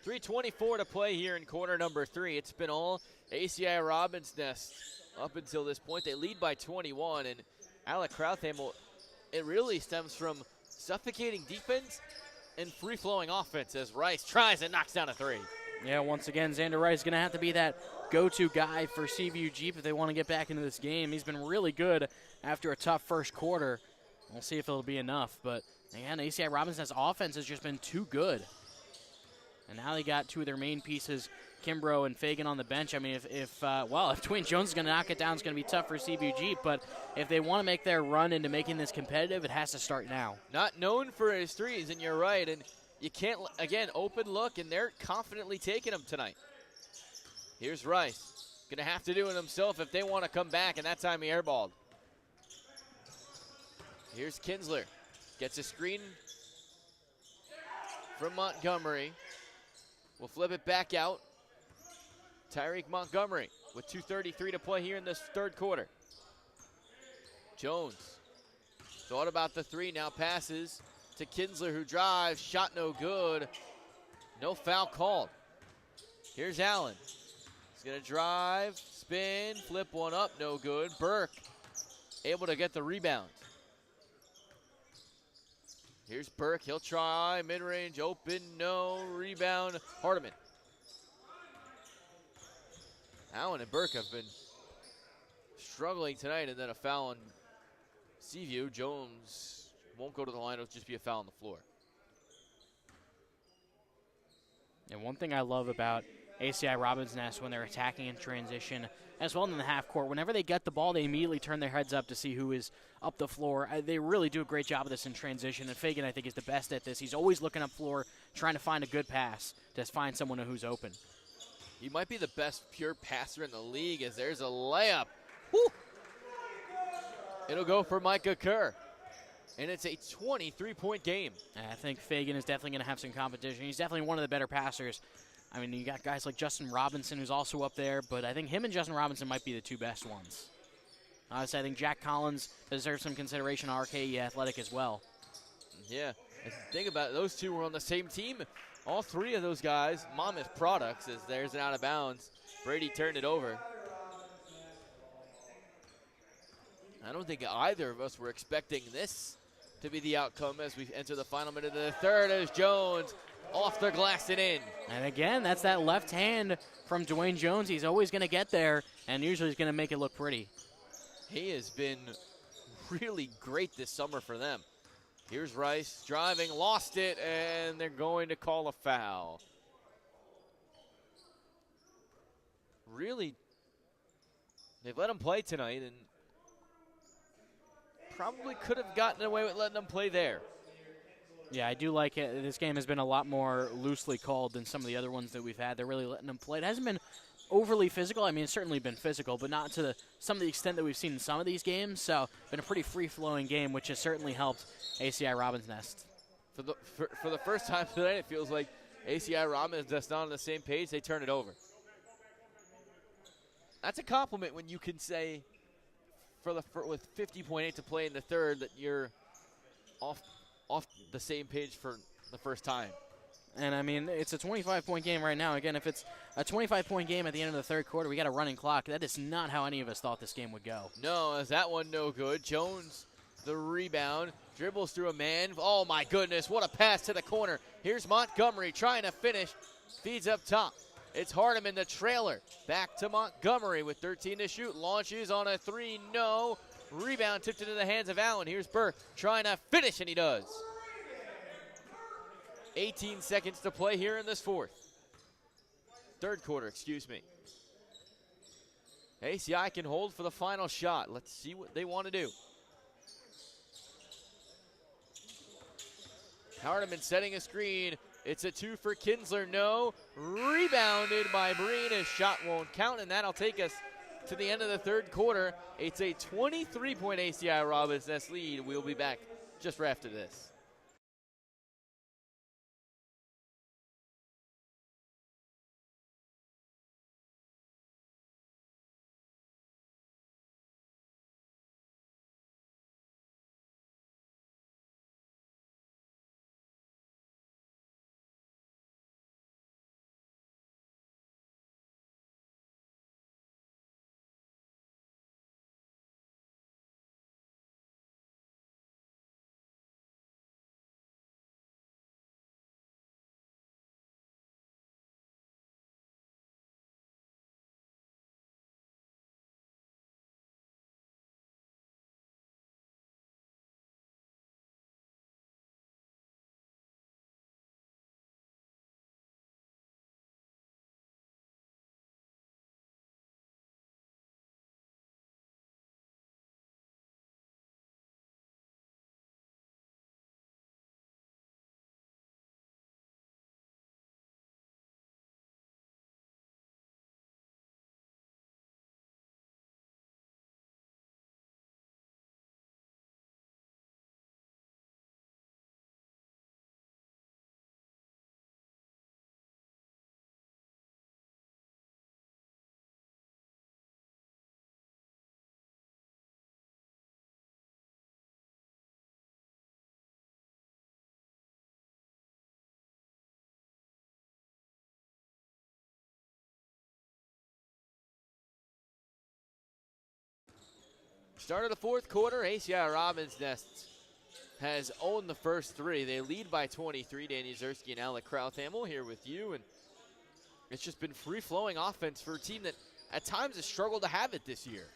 .324 to play here in quarter number 3. It's been all ACI Robbins Nest up until this point. They lead by 21, and Alec Krauthamel, it really stems from suffocating defense and free-flowing offense as Rice tries and knocks down a three. Yeah, once again, Xander Rice is going to have to be that go-to guy for Seaview Jeep if they want to get back into this game. He's been really good after a tough first quarter. We'll see if it'll be enough, but again, ACI Robbins Nest's offense has just been too good. And now they got two of their main pieces, Kimbrough and Fagan, on the bench. I mean, if Dwayne Jones is going to knock it down, it's going to be tough for Seaview Jeep. But if they want to make their run into making this competitive, it has to start now. Not known for his threes, and you're right. And you can't, again, open look, and they're confidently taking them tonight. Here's Rice. Going to have to do it himself if they want to come back, and that time he airballed. Here's Kinsler. Gets a screen from Montgomery. We'll flip it back out. Tyreek Montgomery with 2:33 to play here in this third quarter. Jones thought about the three, now passes to Kinsler, who drives. Shot no good. No foul called. Here's Allen. He's going to drive, spin, flip one up, no good. Burke able to get the rebound. Here's Burke. He'll try. Mid-range open. No. Rebound. Hardiman. Allen and Burke have been struggling tonight, and then a foul on Seaview. Jones won't go to the line. It'll just be a foul on the floor. And one thing I love about ACI Robin's Nest when they're attacking in transition, as well in the half court, whenever they get the ball, they immediately turn their heads up to see who is up the floor. They really do a great job of this in transition, and Fagan, I think, is the best at this. He's always looking up floor, trying to find a good pass to find someone who's open. He might be the best pure passer in the league, as there's a layup. Woo! It'll go for Micah Kerr. And it's a 23-point game. I think Fagan is definitely going to have some competition. He's definitely one of the better passers. I mean, you got guys like Justin Robinson, who's also up there, but I think him and Justin Robinson might be the two best ones. Honestly, I think Jack Collins deserves some consideration on RKE Athletic as well. Yeah, and think about it, those two were on the same team. All three of those guys, Monmouth products, as there's an out of bounds. Brady turned it over. I don't think either of us were expecting this to be the outcome as we enter the final minute of the third, as Jones off the glass and in. And again, that's that left hand from Dwayne Jones. He's always going to get there, and usually he's going to make it look pretty. He has been really great this summer for them. Here's Rice driving, lost it, and they're going to call a foul. Really, they've let him play tonight, and probably could have gotten away with letting them play there. Yeah, I do like it. This game has been a lot more loosely called than some of the other ones that we've had. They're really letting them play. It hasn't been overly physical. I mean, it's certainly been physical, but not to some of the extent that we've seen in some of these games. So, been a pretty free-flowing game, which has certainly helped ACI Robin's Nest. For the first time tonight, it feels like ACI Robin's Nest not on the same page. They turn it over. That's a compliment when you can say, with 50.8 to play in the third, that you're off the same page for the first time. And, I mean, it's a 25-point game right now. Again, if it's a 25-point game at the end of the third quarter, we got a running clock. That is not how any of us thought this game would go. No, as that one no good. Jones, the rebound, dribbles through a man. Oh, my goodness, what a pass to the corner. Here's Montgomery trying to finish. Feeds up top. It's Hardiman, the trailer. Back to Montgomery with 13 to shoot. Launches on a three, no. Rebound tipped into the hands of Allen. Here's Burke trying to finish, and he does. 18 seconds to play here in this third quarter, excuse me. ACI can hold for the final shot. Let's see what they want to do. Hardiman setting a screen. It's a two for Kinsler, no. Rebounded by Breen. His shot won't count, and that'll take us to the end of the third quarter. It's a 23-point ACI Robin's Nest lead. We'll be back just right after this. Start of the fourth quarter, ACI Robbins Nest has owned the first three. They lead by 23. Danny Zersky and Alec Krauthamel here with you. And it's just been free-flowing offense for a team that at times has struggled to have it this year.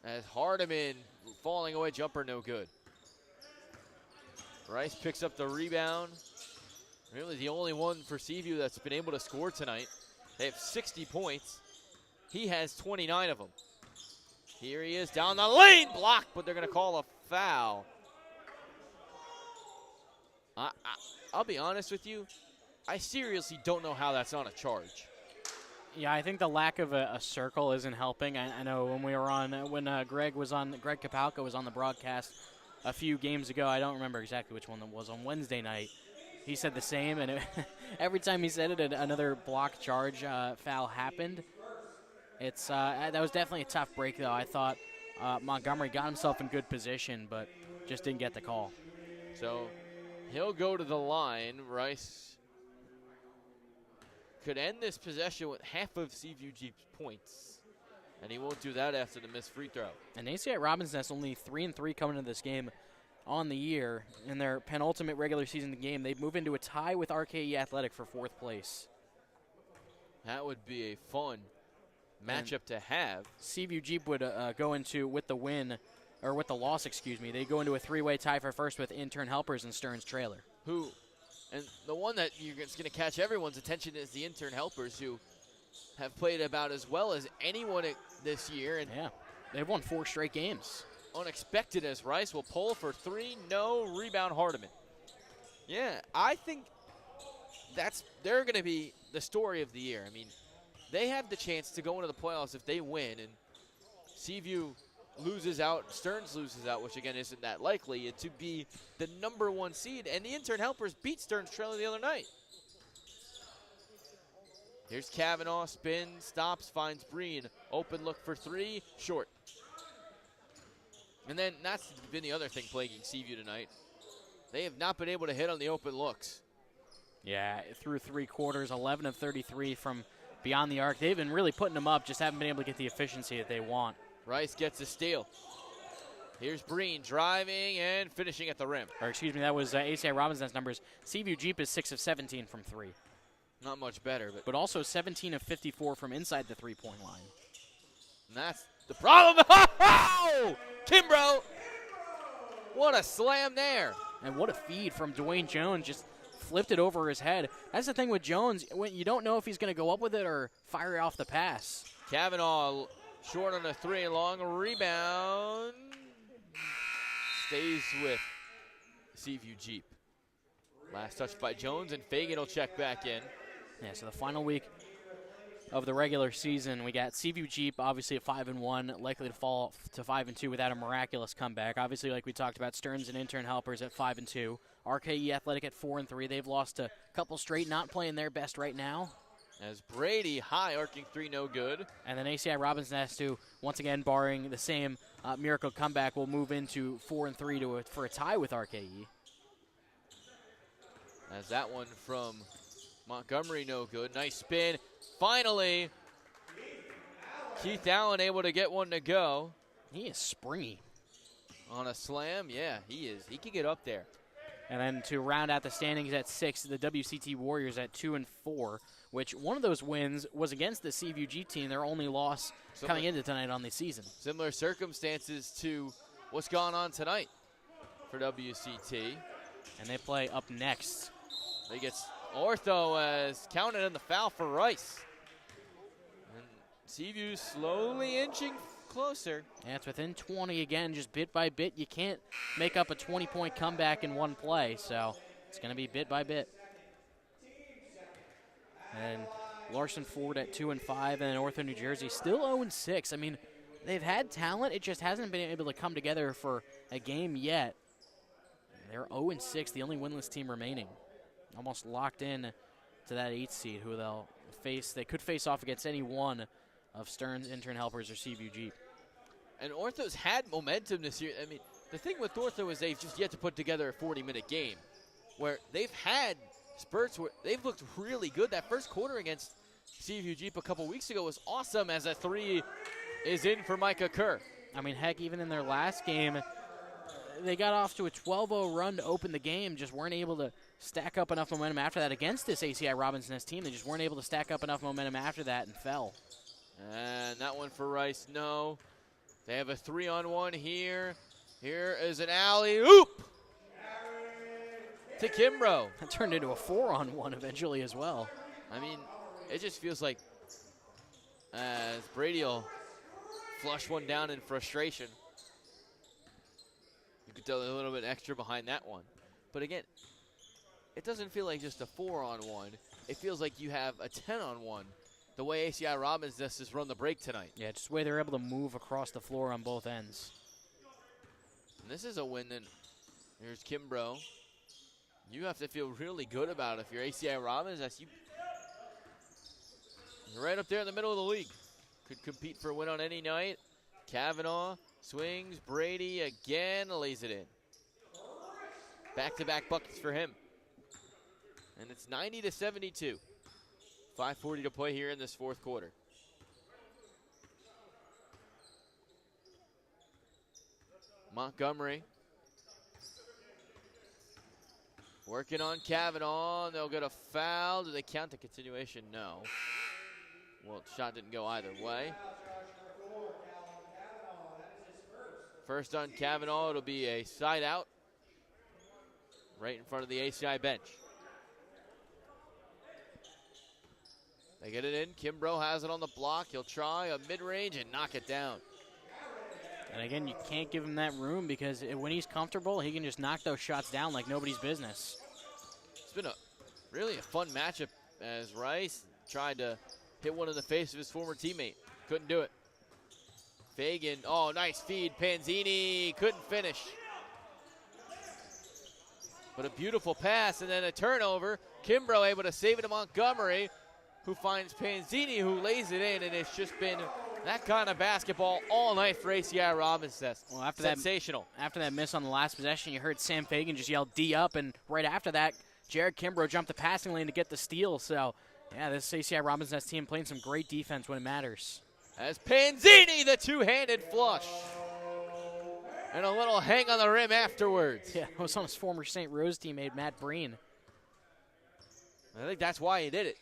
As Hardiman falling away, jumper no good. Rice picks up the rebound. Really the only one for Seaview that's been able to score tonight. They have 60 points. He has 29 of them. Here he is down the lane, blocked, but they're going to call a foul. I'll be honest with you. I seriously don't know how that's not a charge. Yeah, I think the lack of a circle isn't helping. I know when we were on, Greg Kapalka was on the broadcast a few games ago. I don't remember exactly which one that was on Wednesday night. He said the same, and every time he said it, another block charge foul happened. It's that was definitely a tough break, though. I thought Montgomery got himself in good position, but just didn't get the call. So he'll go to the line. Rice could end this possession with half of Seaview Jeep's points, and he won't do that after the missed free throw. And ACI Robbins Nest only 3-3 coming into this game on the year. In their penultimate regular season game, they move into a tie with RKE Athletic for 4th place. That would be a fun matchup to have. Seaview Jeep would go into, with the win, or with the loss, excuse me, they go into a 3-way tie for first with Intern Helpers and Stearns Trailer. And the one that is going to catch everyone's attention is the Intern Helpers, who have played about as well as anyone this year. And yeah, they've won 4 straight games. Unexpected as Rice will pull for 3, no rebound Hardiman. Yeah, I think they're going to be the story of the year. I mean, they have the chance to go into the playoffs if they win, and Seaview loses out, Stearns loses out, which again isn't that likely, and to be the #1 seed. And the Intern Helpers beat Stearns Trailer the other night. Here's Kavanaugh, spin, stops, finds Breen. Open look for 3, short. And then that's been the other thing plaguing Seaview tonight. They have not been able to hit on the open looks. Yeah, through 3 quarters, 11 of 33 from beyond the arc. They've been really putting them up, just haven't been able to get the efficiency that they want. Rice gets a steal. Here's Breen driving and finishing at the rim. Or excuse me, that was ACI Robbins Nest numbers. Seaview Jeep is 6 of 17 from 3. Not much better, but also 17 of 54 from inside the 3-point line. And that's the problem. Oh! Kimbrough! What a slam there. And what a feed from Dwayne Jones, just flipped it over his head. That's the thing with Jones, when you don't know if he's going to go up with it or fire off the pass. Kavanaugh short on a 3, long rebound. Stays with Seaview Jeep. Last touch by Jones, and Fagan will check back in. Yeah, so the final week of the regular season, we got Seaview Jeep, obviously at 5-1, likely to fall to 5-2 without a miraculous comeback. Obviously, like we talked about, Stearns and Intern Helpers at 5-2. RKE Athletic at 4-3. They've lost a couple straight, not playing their best right now. As Brady, high arcing 3, no good. And then ACI Robbins Nest, who, once again, barring the same miracle comeback, will move into 4-3 for a tie with RKE. As that one from Montgomery, no good. Nice spin. Finally, Keith Allen able to get one to go. He is springy. On a slam, yeah, he is. He can get up there. And then to round out the standings at 6, the WCT Warriors at 2-4, which one of those wins was against the Seaview G team, their only loss coming into tonight on the season. Similar circumstances to what's gone on tonight for WCT. And they play up next. They get ortho as counted in the foul for Rice. And Seaview slowly inching closer. Yeah, it's within 20 again, just bit by bit. You can't make up a 20-point comeback in one play, so it's going to be bit by bit. And Larson Ford at 2-5, and then Ortho New Jersey still 0-6. I mean, they've had talent. It just hasn't been able to come together for a game yet. They're 0-6, the only winless team remaining. Almost locked in to that 8th seed, who they'll face. They could face off against any one of Stearns, Intern Helpers, or Seaview Jeep. And Ortho's had momentum this year. I mean, the thing with Ortho is they've just yet to put together a 40-minute game, where they've had spurts where they've looked really good. That first quarter against Seaview Jeep a couple weeks ago was awesome, as a 3 is in for Micah Kerr. I mean, heck, even in their last game, they got off to a 12-0 run to open the game, just weren't able to stack up enough momentum after that against this ACI Robinson Nest team. They just weren't able to stack up enough momentum after that and fell. And that one for Rice, no. They have a 3-on-1 here. Here is an alley-oop to Kimbrough. That turned into a 4-on-1 eventually as well. I mean, it just feels like as Brady will flush one down in frustration. You could tell a little bit extra behind that one. But again, it doesn't feel like just a 4-on-1. It feels like you have a 10-on-1. The way ACI Robbins has run the break tonight. Yeah, just the way they're able to move across the floor on both ends. And this is a win then. Here's Kimbrough. You have to feel really good about it if you're ACI Robbins. You're right up there in the middle of the league. Could compete for a win on any night. Kavanaugh swings. Brady again lays it in. Back-to-back buckets for him. And it's 90-72. 5:40 to play here in this fourth quarter. Montgomery working on Kavanaugh. They'll get a foul. Do they count the continuation? No. Well, the shot didn't go either way. First on Kavanaugh, it'll be a side out right in front of the ACI bench. They get it in. Kimbrough has it on the block. He'll try a mid-range and knock it down. And again, you can't give him that room because when he's comfortable, he can just knock those shots down like nobody's business. It's been really a fun matchup as Rice tried to hit one in the face of his former teammate. Couldn't do it. Fagan, oh, nice feed. Panzini couldn't finish. But a beautiful pass and then a turnover. Kimbrough able to save it to Montgomery, who finds Panzini, who lays it in, and it's just been that kind of basketball all night for ACI Robinson. Well, after sensational. After that miss on the last possession, you heard Sam Fagan just yell D up, and right after that, Jared Kimbrough jumped the passing lane to get the steal. So, yeah, this ACI Robinson team playing some great defense when it matters. As Panzini, the two-handed flush. And a little hang on the rim afterwards. Yeah, it was on his former St. Rose teammate, Matt Breen. I think that's why he did it.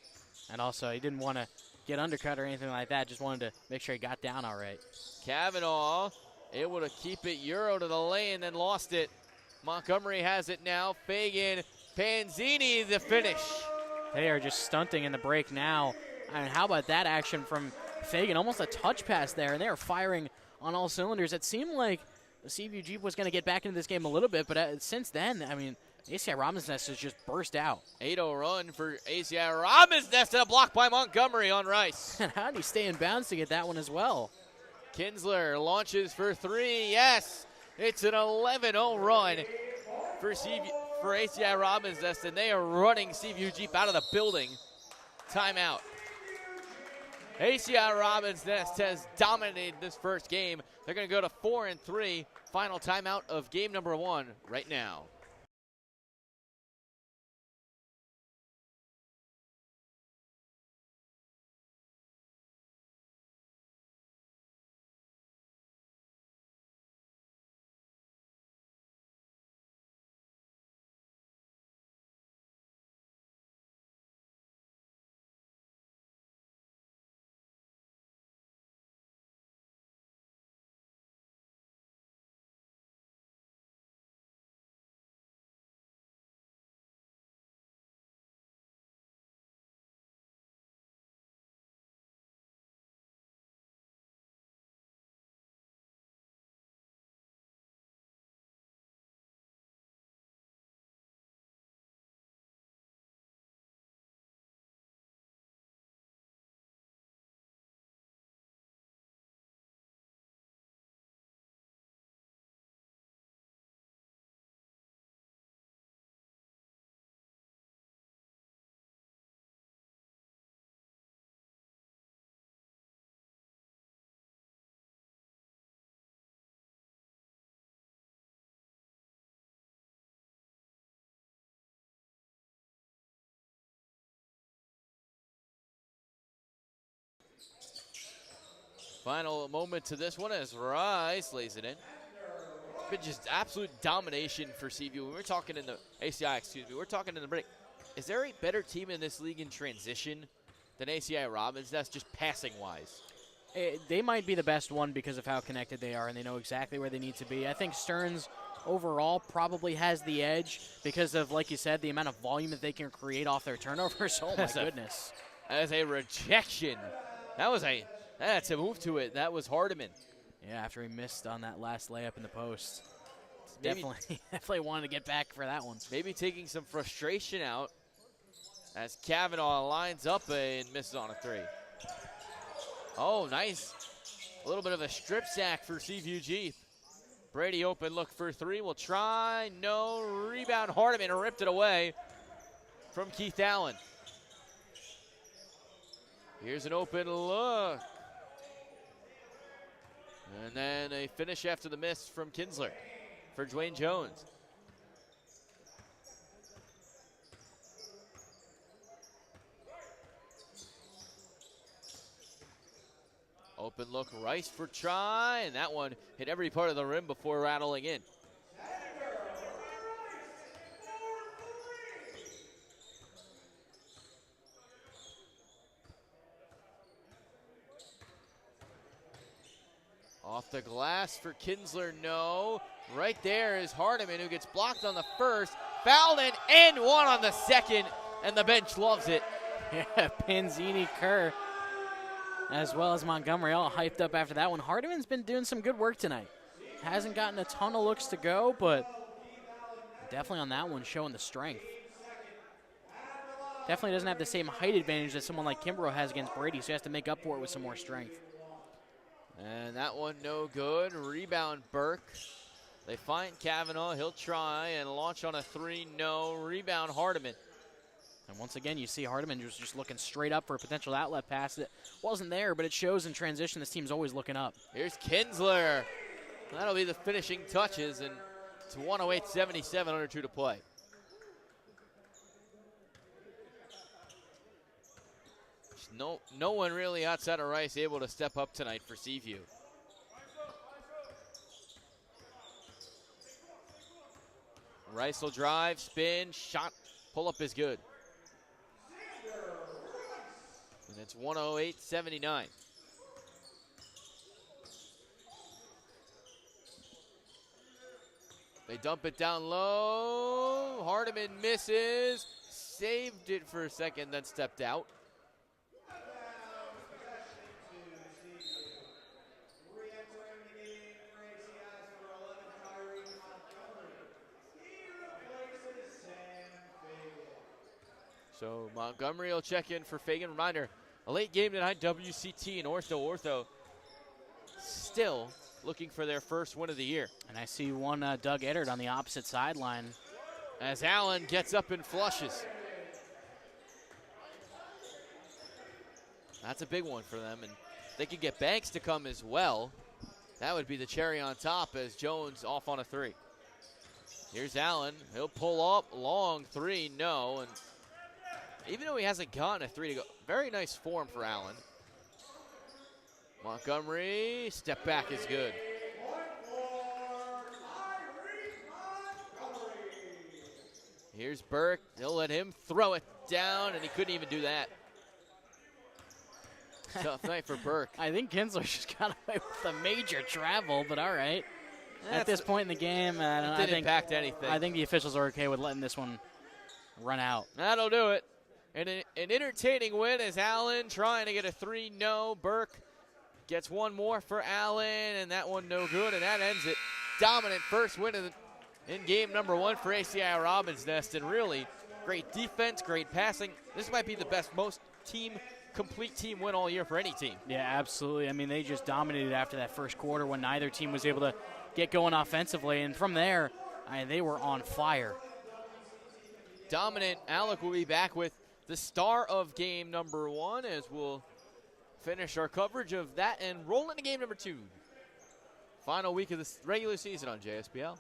And also, he didn't want to get undercut or anything like that. Just wanted to make sure he got down all right. Kavanaugh able to keep it Euro to the lane, then lost it. Montgomery has it now. Fagan, Panzini, the finish. They are just stunting in the break now. I mean, how about that action from Fagan? Almost a touch pass there, and they are firing on all cylinders. It seemed like the Seaview Jeep was going to get back into this game a little bit, but since then, I mean, ACI Robinson Nest has just burst out. 8-0 run for ACI Robinson Nest, and a block by Montgomery on Rice. And how did he stay in bounds to get that one as well? Kinsler launches for three. Yes, it's an 11-0 run for ACI Robinson Nest, and they are running Seaview Jeep out of the building. Timeout. ACI Robinson Nest has dominated this first game. They're going to go to 4-3. Final timeout of game number 1 right now. Final moment to this one as Rice lays it in. Been just absolute domination for CVU. We were talking in the ACI, excuse me. We're talking in the break. Is there a better team in this league in transition than ACI Robbins? That's just passing wise. They might be the best one because of how connected they are, and they know exactly where they need to be. I think Stearns overall probably has the edge because of, like you said, the amount of volume that they can create off their turnovers. Oh my goodness! As a rejection, that's a move to it. That was Hardiman. Yeah, after he missed on that last layup in the post. Maybe, Definitely wanted to get back for that one. Maybe taking some frustration out as Kavanaugh lines up and misses on a three. Oh, nice. A little bit of a strip sack for CVUG. Brady open look for three. Will try. No. Rebound. Hardiman ripped it away from Keith Allen. Here's an open look. And then a finish after the miss from Kinsler for Dwayne Jones. Open look, Rice for try, and that one hit every part of the rim before rattling in. Off the glass for Kinsler, no. Right there is Hardiman, who gets blocked on the first, fouled and one on the second, and the bench loves it. Yeah, Panzini, Kerr, as well as Montgomery, all hyped up after that one. Hardiman's been doing some good work tonight. Hasn't gotten a ton of looks to go, but definitely on that one showing the strength. Definitely doesn't have the same height advantage that someone like Kimbrough has against Brady, so he has to make up for it with some more strength. And that one no good. Rebound Burke. They find Kavanaugh. He'll try and launch on a three. No. Rebound Hardiman. And once again, you see Hardiman just looking straight up for a potential outlet pass that wasn't there, but it shows in transition this team's always looking up. Here's Kinsler. That'll be the finishing touches, and it's 108-77, under 2 to play. No one really outside of Rice able to step up tonight for Seaview. Rice will drive, spin, shot, pull up is good. And it's 108-79. They dump it down low. Hardiman misses, saved it for a second, then stepped out. So Montgomery will check in for Fagan. Reminder, a late game tonight, WCT and Ortho still looking for their first win of the year. And I see one Doug Eddard on the opposite sideline. As Allen gets up and flushes. That's a big one for them, and they could get Banks to come as well. That would be the cherry on top as Jones off on a three. Here's Allen. He'll pull up, long three, no. And even though he hasn't gotten a three to go, very nice form for Allen. Montgomery, step back is good. Here's Burke. They'll let him throw it down, and he couldn't even do that. Tough night for Burke. I think Kinsler just got away with a major travel, but all right. At this point in the game, it didn't impact anything. I think the officials are okay with letting this one run out. That'll do it. And an entertaining win as Allen trying to get a three, no. Burke gets one more for Allen, and that one no good, and that ends it. Dominant first win in game number one for ACI Robbins Nest, and really great defense, great passing. This might be the most complete team win all year for any team. Yeah, absolutely. I mean, they just dominated after that first quarter when neither team was able to get going offensively, and from there, they were on fire. Dominant. Alec will be back with the star of game number one as we'll finish our coverage of that and roll into game number two. Final week of the regular season on JSPL.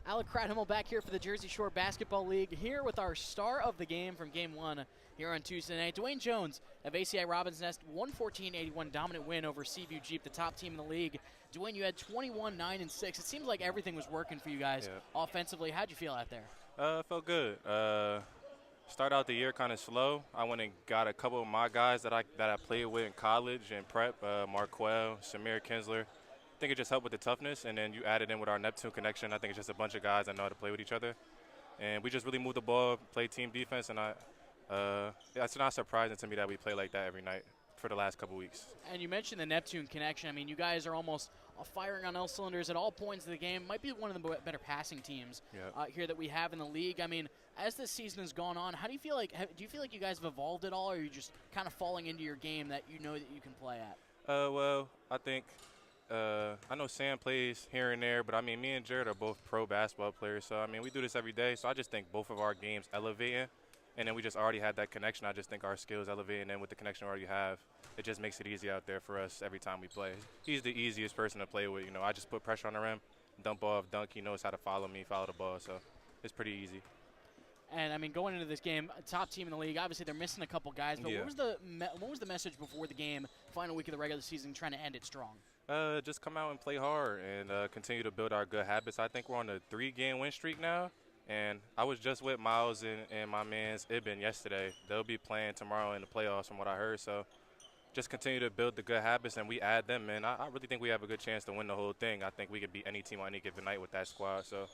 Alec Cradhimmel back here for the Jersey Shore Basketball League, here with our star of the game from Game 1 here on Tuesday night. Dwayne Jones of ACI Robins Nest, 114-81 dominant win over Seaview Jeep, the top team in the league. Dwayne, you had 21, 9, and 6. It seems like everything was working for you guys offensively. How'd you feel out there? Felt good. Started out the year kind of slow. I went and got a couple of my guys that I played with in college and prep, Marquell, Samir Kinsler. I think it just helped with the toughness, and then you added in with our Neptune connection. I think it's just a bunch of guys that know how to play with each other. And we just really moved the ball, played team defense, and it's not surprising to me that we play like that every night for the last couple weeks. And you mentioned the Neptune connection. I mean, you guys are almost firing on all cylinders at all points of the game. Might be one of the better passing teams here that we have in the league. I mean, as this season has gone on, how do you feel like? Do you feel like you guys have evolved at all, or are you just kind of falling into your game that you know that you can play at? Well, I think I know Sam plays here and there, but I mean, me and Jared are both pro basketball players, so I mean, we do this every day. So I just think both of our games elevating, and then we just already had that connection. I just think our skills elevating, and with the connection we already have, it just makes it easy out there for us every time we play. He's the easiest person to play with. You know, I just put pressure on the rim, dump off, dunk. He knows how to follow me, follow the ball, so it's pretty easy. And I mean, going into this game, top team in the league. Obviously, they're missing a couple guys. But what was the message before the game, final week of the regular season, trying to end it strong? Just come out and play hard and continue to build our good habits. I think we're on a 3-game win streak now. And I was just with Miles and my man's Ibn yesterday. They'll be playing tomorrow in the playoffs from what I heard. So just continue to build the good habits, and we add them, and I really think we have a good chance to win the whole thing. I think we could beat any team on any given night with that squad. So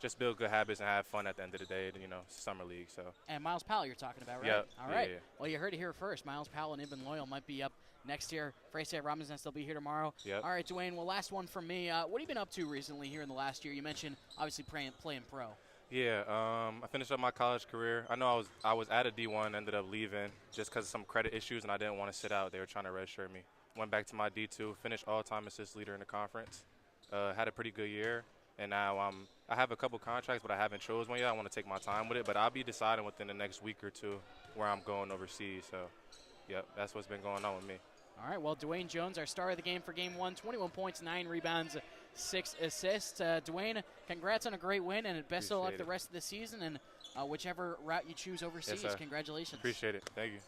just build good habits and have fun at the end of the day. You know, summer league. So. And Miles Powell, you're talking about, right? Yeah. All right. Yeah. Well, you heard it here first. Miles Powell and Ibn Loyal might be up next year. For ACI Robins Nest, they'll be here tomorrow. Yep. All right, Dwayne. Well, last one from me. What have you been up to recently here in the last year? You mentioned obviously playing pro. Yeah, I finished up my college career. I know I was at a D1, ended up leaving just because of some credit issues, and I didn't want to sit out. They were trying to redshirt me. Went back to my D2, finished all-time assist leader in the conference. Had a pretty good year, and now I have a couple contracts, but I haven't chose one yet. I want to take my time with it, but I'll be deciding within the next week or two where I'm going overseas. So, yep, that's what's been going on with me. All right, well, Dwayne Jones, our star of the game for Game 1, 21 points, 9 rebounds, 6 assists. Dwayne, congrats on a great win, and best of luck the rest of the season, and whichever route you choose overseas, Yes, congratulations. Appreciate it. Thank you.